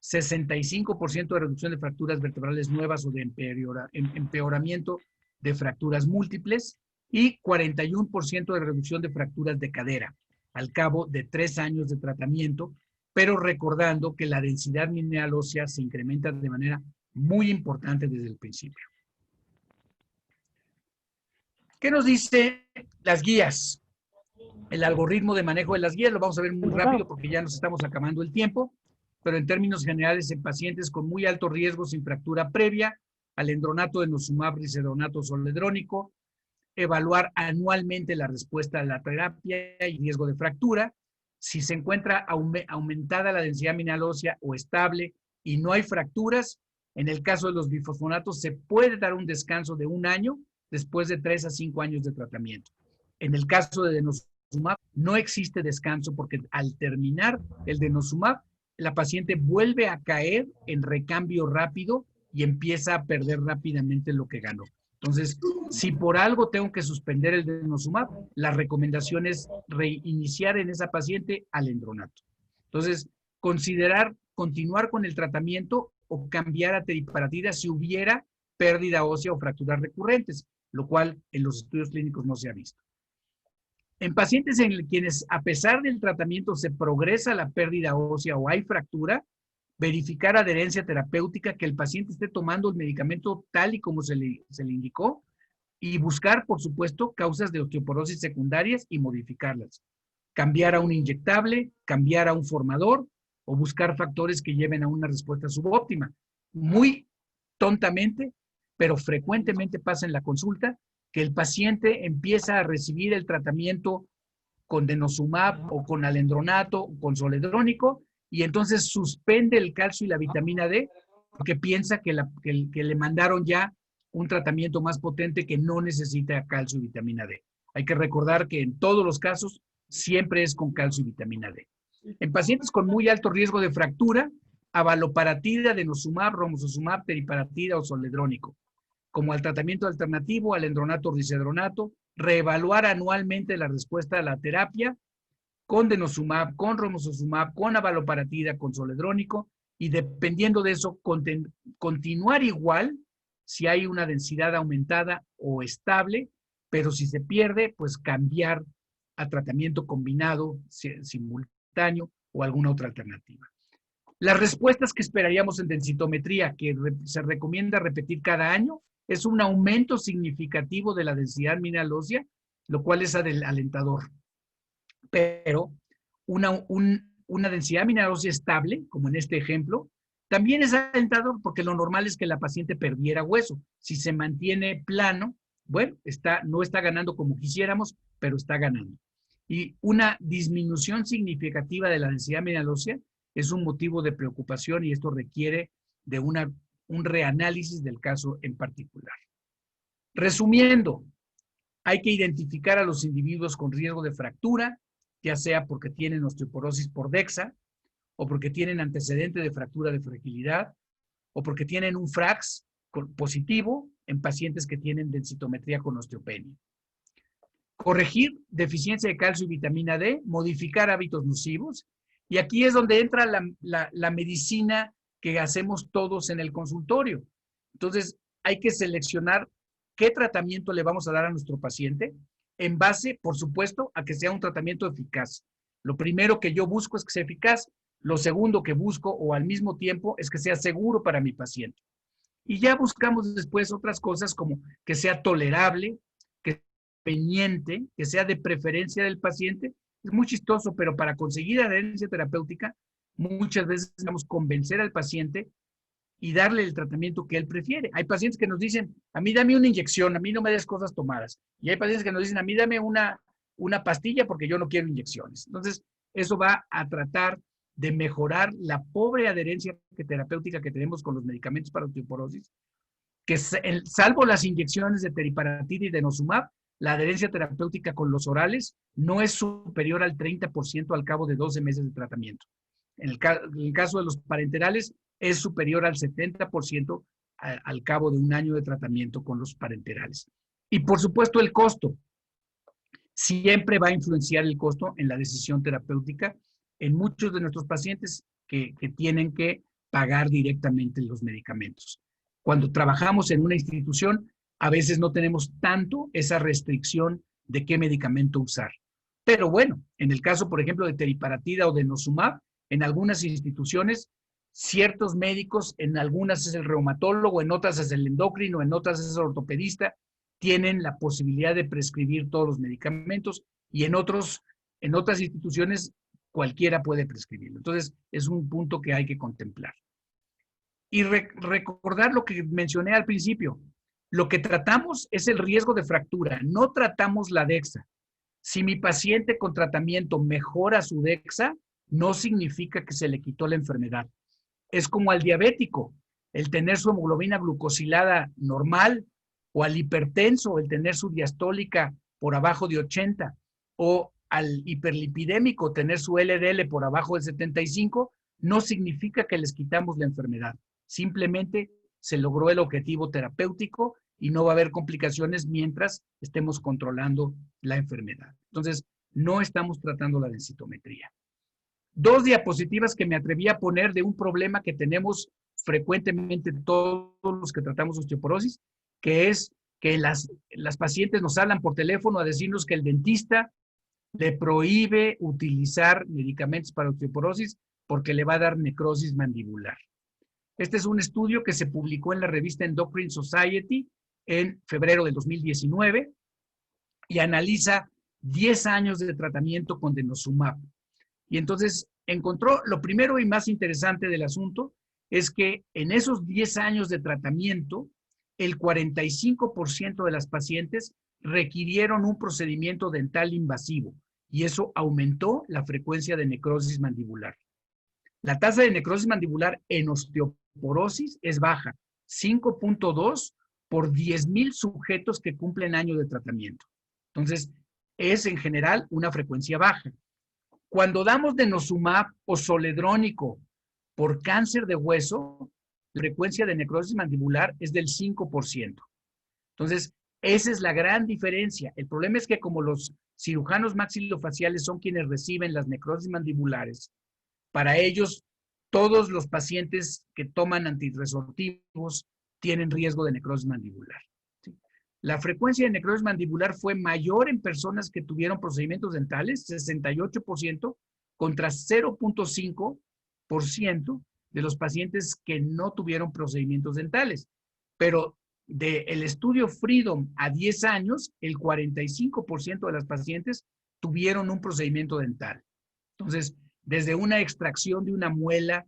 65% de reducción de fracturas vertebrales nuevas o de empeoramiento de fracturas múltiples y 41% de reducción de fracturas de cadera al cabo de 3 años de tratamiento, pero recordando que la densidad mineral ósea se incrementa de manera muy importante desde el principio. ¿Qué nos dice las guías? El algoritmo de manejo de las guías lo vamos a ver muy rápido porque ya nos estamos acabando el tiempo, pero en términos generales, en pacientes con muy alto riesgo sin fractura previa, alendronato, denosumab, risedronato, zoledrónico, evaluar anualmente la respuesta a la terapia y riesgo de fractura, Si se encuentra aumentada la densidad mineral ósea o estable y no hay fracturas, en el caso de los bifosfonatos se puede dar un descanso de 1 año después de 3 a 5 años de tratamiento. En el caso de denosumab no existe descanso porque al terminar el denosumab, la paciente vuelve a caer en recambio rápido y empieza a perder rápidamente lo que ganó. Entonces, si por algo tengo que suspender el denosumab, la recomendación es reiniciar en esa paciente alendronato. Entonces, considerar continuar con el tratamiento o cambiar a teriparatida si hubiera pérdida ósea o fracturas recurrentes, lo cual en los estudios clínicos no se ha visto. En pacientes en quienes a pesar del tratamiento se progresa la pérdida ósea o hay fractura, verificar adherencia terapéutica, que el paciente esté tomando el medicamento tal y como se le indicó, y buscar, por supuesto, causas de osteoporosis secundarias y modificarlas. Cambiar a un inyectable, cambiar a un formador o buscar factores que lleven a una respuesta subóptima. Muy tontamente, pero frecuentemente pasa en la consulta que el paciente empieza a recibir el tratamiento con denosumab o con alendronato o con zoledrónico y entonces suspende el calcio y la vitamina D porque piensa que le mandaron ya un tratamiento más potente que no necesita calcio y vitamina D. Hay que recordar que en todos los casos siempre es con calcio y vitamina D. En pacientes con muy alto riesgo de fractura, abaloparatida, denosumab, romosozumab, teriparatida o zoledrónico. Como al tratamiento alternativo, alendronato o risedronato, reevaluar anualmente la respuesta a la terapia con denosumab, con romosozumab, con abaloparatida, con zoledrónico, y dependiendo de eso, continuar igual si hay una densidad aumentada o estable, pero si se pierde, pues cambiar a tratamiento combinado, simultáneo o alguna otra alternativa. Las respuestas que esperaríamos en densitometría, que se recomienda repetir cada año, es un aumento significativo de la densidad mineral ósea, lo cual es alentador. Pero una densidad mineral ósea estable, como en este ejemplo, también es alentador porque lo normal es que la paciente perdiera hueso. Si se mantiene plano, bueno, no está ganando como quisiéramos, pero está ganando. Y una disminución significativa de la densidad mineral ósea es un motivo de preocupación y esto requiere de un reanálisis del caso en particular. Resumiendo, hay que identificar a los individuos con riesgo de fractura, ya sea porque tienen osteoporosis por DEXA, o porque tienen antecedente de fractura de fragilidad, o porque tienen un FRAX positivo en pacientes que tienen densitometría con osteopenia. Corregir deficiencia de calcio y vitamina D, modificar hábitos nocivos, y aquí es donde entra la medicina que hacemos todos en el consultorio. Entonces, hay que seleccionar qué tratamiento le vamos a dar a nuestro paciente en base, por supuesto, a que sea un tratamiento eficaz. Lo primero que yo busco es que sea eficaz. Lo segundo que busco, o al mismo tiempo, es que sea seguro para mi paciente. Y ya buscamos después otras cosas como que sea tolerable, que sea conveniente, que sea de preferencia del paciente. Es muy chistoso, pero para conseguir adherencia terapéutica, muchas veces necesitamos convencer al paciente y darle el tratamiento que él prefiere. Hay pacientes que nos dicen, a mí dame una inyección, a mí no me des cosas tomadas. Y hay pacientes que nos dicen, a mí dame una pastilla porque yo no quiero inyecciones. Entonces, eso va a tratar de mejorar la pobre adherencia terapéutica que tenemos con los medicamentos para osteoporosis, que salvo las inyecciones de teriparatida y denosumab, la adherencia terapéutica con los orales no es superior al 30% al cabo de 12 meses de tratamiento. En el caso de los parenterales, es superior al 70% al cabo de 1 año de tratamiento con los parenterales. Y por supuesto el costo. Siempre va a influenciar el costo en la decisión terapéutica en muchos de nuestros pacientes que tienen que pagar directamente los medicamentos. Cuando trabajamos en una institución, a veces no tenemos tanto esa restricción de qué medicamento usar. Pero bueno, en el caso, por ejemplo, de teriparatida o de denosumab, en algunas instituciones, ciertos médicos, en algunas es el reumatólogo, en otras es el endocrino, en otras es el ortopedista, tienen la posibilidad de prescribir todos los medicamentos y en otras instituciones cualquiera puede prescribirlo. Entonces, es un punto que hay que contemplar. Y recordar lo que mencioné al principio. Lo que tratamos es el riesgo de fractura, no tratamos la DEXA. Si mi paciente con tratamiento mejora su DEXA, no significa que se le quitó la enfermedad. Es como al diabético, el tener su hemoglobina glucosilada normal, o al hipertenso, el tener su diastólica por abajo de 80, o al hiperlipidémico tener su LDL por abajo de 75, no significa que les quitamos la enfermedad. Simplemente se logró el objetivo terapéutico y no va a haber complicaciones mientras estemos controlando la enfermedad. Entonces, no estamos tratando la densitometría. 2 diapositivas que me atreví a poner de un problema que tenemos frecuentemente todos los que tratamos osteoporosis, que es que las pacientes nos hablan por teléfono a decirnos que el dentista le prohíbe utilizar medicamentos para osteoporosis porque le va a dar necrosis mandibular. Este es un estudio que se publicó en la revista Endocrine Society en febrero del 2019 y analiza 10 años de tratamiento con denosumab. Y entonces encontró, lo primero y más interesante del asunto es que en esos 10 años de tratamiento, el 45% de las pacientes requirieron un procedimiento dental invasivo y eso aumentó la frecuencia de necrosis mandibular. La tasa de necrosis mandibular en osteoporosis es baja, 5.2 por 10,000 sujetos que cumplen año de tratamiento. Entonces, es en general una frecuencia baja. Cuando damos denosumab o zoledrónico por cáncer de hueso, la frecuencia de necrosis mandibular es del 5%. Entonces, esa es la gran diferencia. El problema es que como los cirujanos maxilofaciales son quienes reciben las necrosis mandibulares, para ellos todos los pacientes que toman antirresortivos tienen riesgo de necrosis mandibular. ¿Sí? La frecuencia de necrosis mandibular fue mayor en personas que tuvieron procedimientos dentales, 68%, contra 0.5% de los pacientes que no tuvieron procedimientos dentales. Pero del estudio Freedom a 10 años, el 45% de las pacientes tuvieron un procedimiento dental. Entonces, desde una extracción de una muela,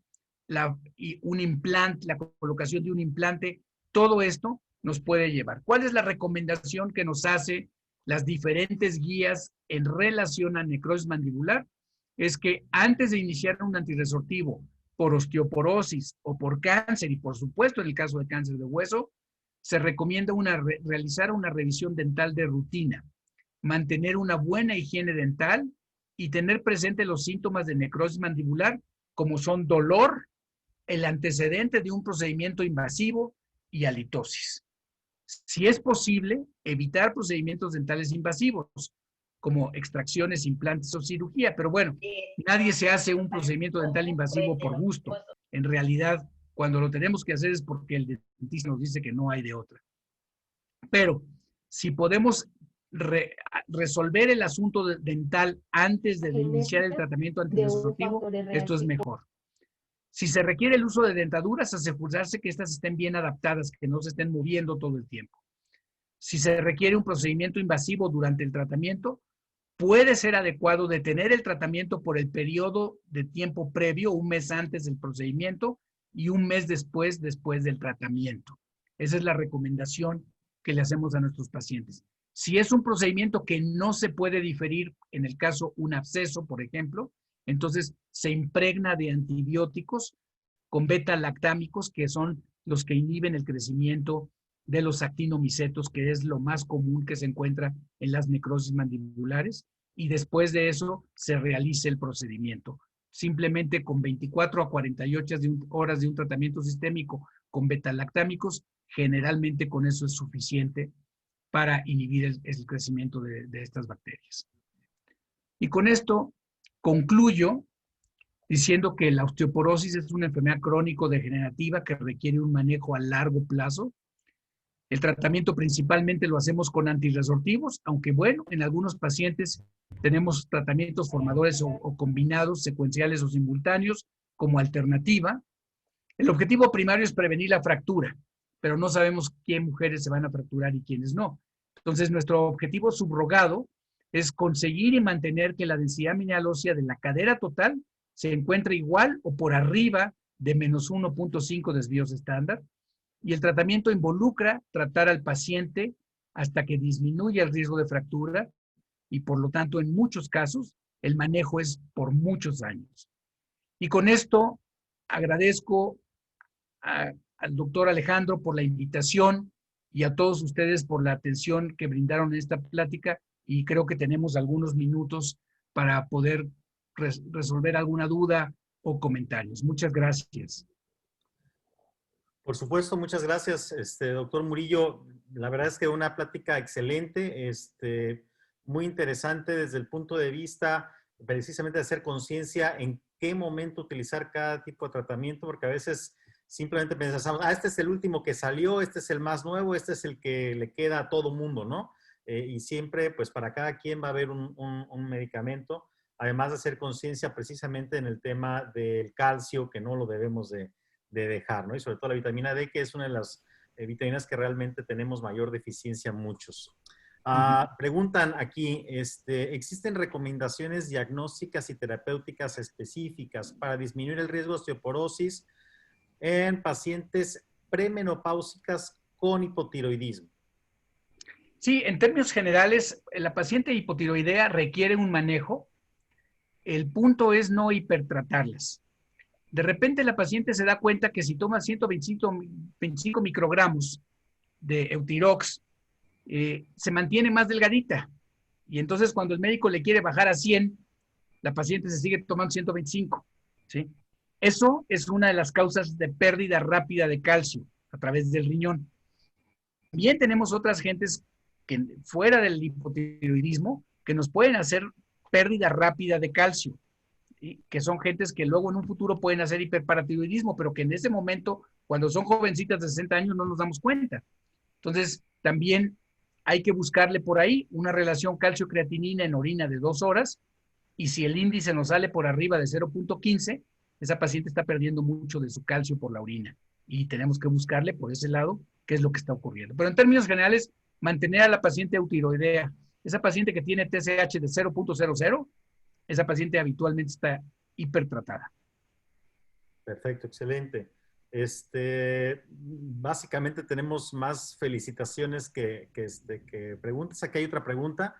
un implante, la colocación de un implante, todo esto nos puede llevar. ¿Cuál es la recomendación que nos hace las diferentes guías en relación a necrosis mandibular? Es que antes de iniciar un antirresortivo por osteoporosis o por cáncer, y por supuesto en el caso de cáncer de hueso, se recomienda realizar una revisión dental de rutina, mantener una buena higiene dental y tener presente los síntomas de necrosis mandibular, como son dolor, el antecedente de un procedimiento invasivo y halitosis. Si es posible, evitar procedimientos dentales invasivos, como extracciones, implantes o cirugía. Pero bueno, nadie se hace un procedimiento dental invasivo por gusto. En realidad, cuando lo tenemos que hacer es porque el dentista nos dice que no hay de otra. Pero si podemos resolver el asunto dental antes de iniciar el tratamiento antirresortivo, esto es mejor. Si se requiere el uso de dentaduras, asegurarse que estas estén bien adaptadas, que no se estén moviendo todo el tiempo. Si se requiere un procedimiento invasivo durante el tratamiento, puede ser adecuado detener el tratamiento por el periodo de tiempo previo, un mes antes del procedimiento y un mes después del tratamiento. Esa es la recomendación que le hacemos a nuestros pacientes. Si es un procedimiento que no se puede diferir, en el caso un absceso, por ejemplo, entonces se impregna de antibióticos con beta-lactámicos, que son los que inhiben el crecimiento de los actinomicetos, que es lo más común que se encuentra en las necrosis mandibulares, y después de eso se realiza el procedimiento. Simplemente con 24 a 48 horas de un tratamiento sistémico con beta-lactámicos, generalmente con eso es suficiente para inhibir el crecimiento de estas bacterias. Y con esto concluyo diciendo que la osteoporosis es una enfermedad crónico-degenerativa que requiere un manejo a largo plazo. El tratamiento principalmente lo hacemos con antirresortivos, aunque bueno, en algunos pacientes tenemos tratamientos formadores o combinados, secuenciales o simultáneos, como alternativa. El objetivo primario es prevenir la fractura, pero no sabemos qué mujeres se van a fracturar y quiénes no. Entonces, nuestro objetivo subrogado es conseguir y mantener que la densidad mineral ósea de la cadera total se encuentre igual o por arriba de menos 1.5 desvíos estándar. Y el tratamiento involucra tratar al paciente hasta que disminuya el riesgo de fractura y por lo tanto en muchos casos el manejo es por muchos años. Y con esto agradezco al doctor Alejandro por la invitación y a todos ustedes por la atención que brindaron en esta plática, y creo que tenemos algunos minutos para poder resolver alguna duda o comentarios. Muchas gracias. Por supuesto, muchas gracias, doctor Murillo. La verdad es que una plática excelente, muy interesante desde el punto de vista precisamente de hacer conciencia en qué momento utilizar cada tipo de tratamiento, porque a veces simplemente pensamos, este es el último que salió, este es el más nuevo, este es el que le queda a todo mundo, ¿no? Y siempre, pues para cada quien va a haber un medicamento, además de hacer conciencia precisamente en el tema del calcio, que no lo debemos de dejar, ¿no? Y sobre todo la vitamina D, que es una de las vitaminas que realmente tenemos mayor deficiencia muchos. Preguntan aquí, ¿existen recomendaciones diagnósticas y terapéuticas específicas para disminuir el riesgo de osteoporosis en pacientes premenopáusicas con hipotiroidismo? Sí, en términos generales, la paciente hipotiroidea requiere un manejo. El punto es no hipertratarlas. De repente la paciente se da cuenta que si toma 125 microgramos de Eutirox, se mantiene más delgadita. Y entonces cuando el médico le quiere bajar a 100, la paciente se sigue tomando 125. ¿Sí? Eso es una de las causas de pérdida rápida de calcio a través del riñón. También tenemos otras gentes que fuera del hipotiroidismo que nos pueden hacer pérdida rápida de calcio, que son gentes que luego en un futuro pueden hacer hiperparatiroidismo, pero que en ese momento, cuando son jovencitas de 60 años, no nos damos cuenta. Entonces, también hay que buscarle por ahí una relación calcio-creatinina en orina de 2 horas, y si el índice nos sale por arriba de 0.15, esa paciente está perdiendo mucho de su calcio por la orina, y tenemos que buscarle por ese lado qué es lo que está ocurriendo. Pero en términos generales, mantener a la paciente eutiroidea, esa paciente que tiene TSH de 0.00, esa paciente habitualmente está hipertratada. Perfecto, excelente. Básicamente tenemos más felicitaciones que preguntas. Aquí hay otra pregunta.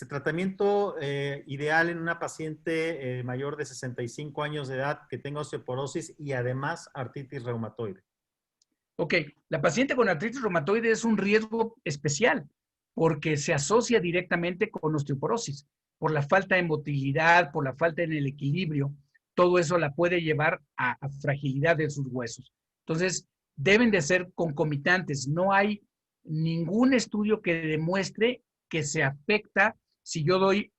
Tratamiento ideal en una paciente mayor de 65 años de edad que tenga osteoporosis y además artritis reumatoide. Ok, la paciente con artritis reumatoide es un riesgo especial porque se asocia directamente con osteoporosis por la falta de motilidad, por la falta en el equilibrio. Todo eso la puede llevar a fragilidad de sus huesos. Entonces, deben de ser concomitantes. No hay ningún estudio que demuestre que se afecta si yo doy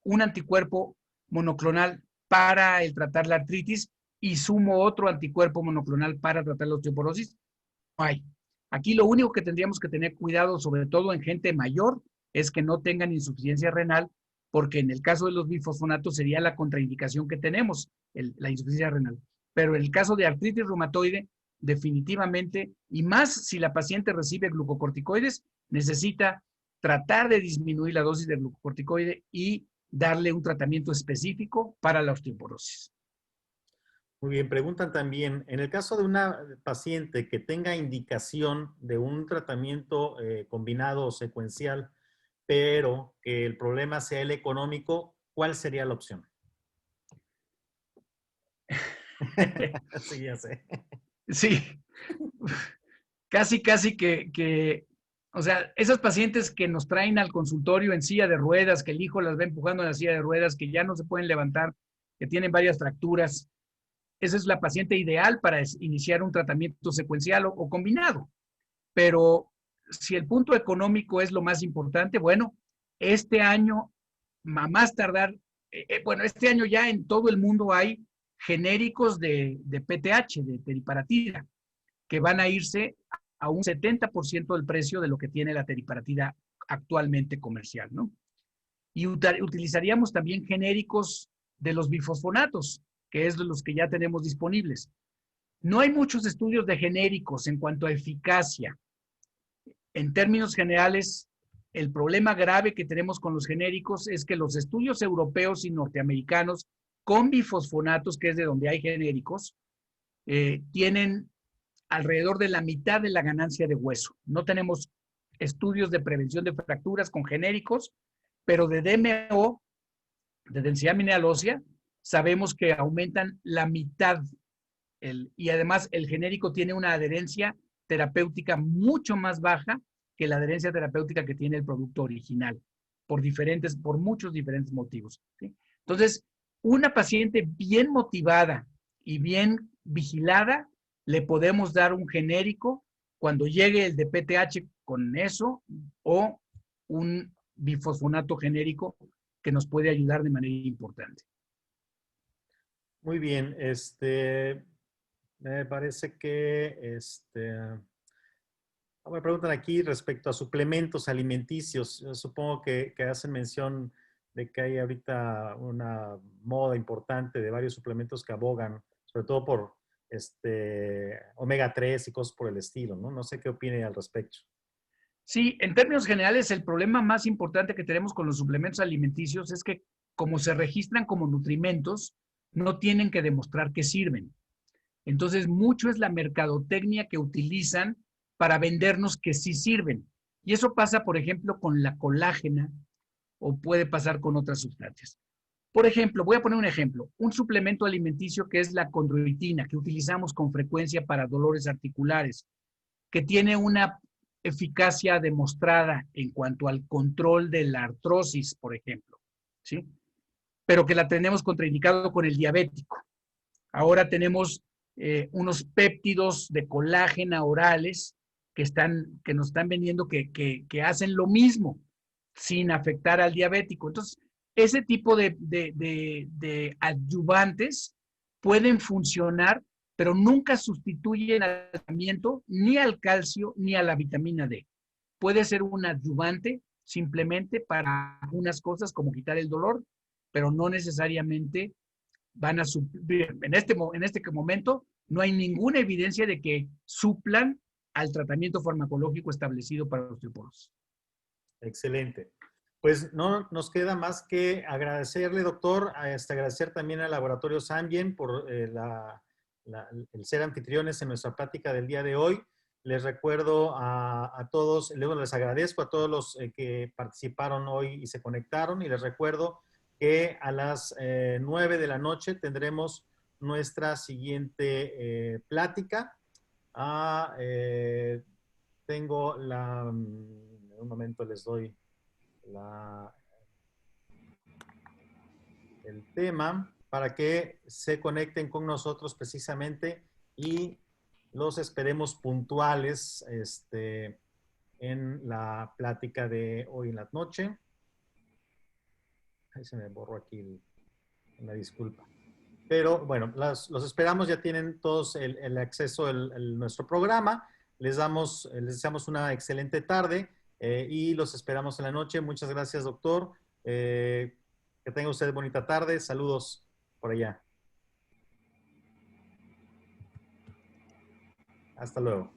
un anticuerpo monoclonal para el tratar la artritis y sumo otro anticuerpo monoclonal para tratar la osteoporosis. No hay. Aquí lo único que tendríamos que tener cuidado, sobre todo en gente mayor, es que no tengan insuficiencia renal, porque en el caso de los bifosfonatos sería la contraindicación que tenemos, la insuficiencia renal. Pero en el caso de artritis reumatoide, definitivamente, y más si la paciente recibe glucocorticoides, necesita tratar de disminuir la dosis de glucocorticoide y darle un tratamiento específico para la osteoporosis. Muy bien, preguntan también, en el caso de una paciente que tenga indicación de un tratamiento combinado o secuencial, pero que el problema sea el económico, ¿cuál sería la opción? Sí, ya sé. Sí, casi o sea, esas pacientes que nos traen al consultorio en silla de ruedas, que el hijo las va empujando en la silla de ruedas, que ya no se pueden levantar, que tienen varias fracturas, esa es la paciente ideal para iniciar un tratamiento secuencial o combinado. Pero si el punto económico es lo más importante, bueno, este año, a más tardar, bueno, este año ya en todo el mundo hay genéricos de PTH, de teriparatida, que van a irse a un 70% del precio de lo que tiene la teriparatida actualmente comercial, ¿no? Y utilizaríamos también genéricos de los bifosfonatos, que es de los que ya tenemos disponibles. No hay muchos estudios de genéricos en cuanto a eficacia. En términos generales, el problema grave que tenemos con los genéricos es que los estudios europeos y norteamericanos con bifosfonatos, que es de donde hay genéricos, tienen alrededor de la mitad de la ganancia de hueso. No tenemos estudios de prevención de fracturas con genéricos pero de DMO, de densidad mineral ósea, sabemos que aumentan la mitad. Y además el genérico tiene una adherencia terapéutica mucho más baja que la adherencia terapéutica que tiene el producto original, por muchos diferentes motivos. ¿Sí? Entonces, una paciente bien motivada y bien vigilada, le podemos dar un genérico cuando llegue el de PTH con eso, o un bifosfonato genérico que nos puede ayudar de manera importante. Muy bien, me parece que me preguntan aquí respecto a suplementos alimenticios. Yo supongo que hacen mención de que hay ahorita una moda importante de varios suplementos que abogan, sobre todo por omega 3 y cosas por el estilo, ¿no? No sé qué opine al respecto. Sí, en términos generales, el problema más importante que tenemos con los suplementos alimenticios es que, como se registran como nutrimentos, no tienen que demostrar que sirven. Entonces, mucho es la mercadotecnia que utilizan para vendernos que sí sirven. Y eso pasa, por ejemplo, con la colágena, o puede pasar con otras sustancias. Por ejemplo, voy a poner un ejemplo, un suplemento alimenticio que es la condroitina, que utilizamos con frecuencia para dolores articulares, que tiene una eficacia demostrada en cuanto al control de la artrosis, por ejemplo, ¿sí? Pero que la tenemos contraindicado con el diabético. Ahora tenemos unos péptidos de colágena orales que nos están vendiendo que hacen lo mismo sin afectar al diabético. Entonces, ese tipo de adyuvantes pueden funcionar, pero nunca sustituyen al tratamiento, ni al calcio, ni a la vitamina D. Puede ser un adyuvante simplemente para unas cosas como quitar el dolor, pero no necesariamente van a suplir. En este momento no hay ninguna evidencia de que suplan al tratamiento farmacológico establecido para los osteoporosis. Excelente. Pues no nos queda más que agradecerle, doctor, agradecer también al Laboratorio Sambien por el ser anfitriones en nuestra plática del día de hoy. Les recuerdo a todos, luego les agradezco a todos los que participaron hoy y se conectaron, y les recuerdo que a las 9 de la noche tendremos nuestra siguiente plática. Tengo en un momento les doy el tema para que se conecten con nosotros precisamente y los esperemos puntuales en la plática de hoy en la noche. Ahí se me borró aquí una disculpa. Pero bueno, los esperamos, ya tienen todos el acceso a nuestro programa. Les deseamos una excelente tarde y los esperamos en la noche. Muchas gracias, doctor. Que tenga usted bonita tarde. Saludos por allá. Hasta luego.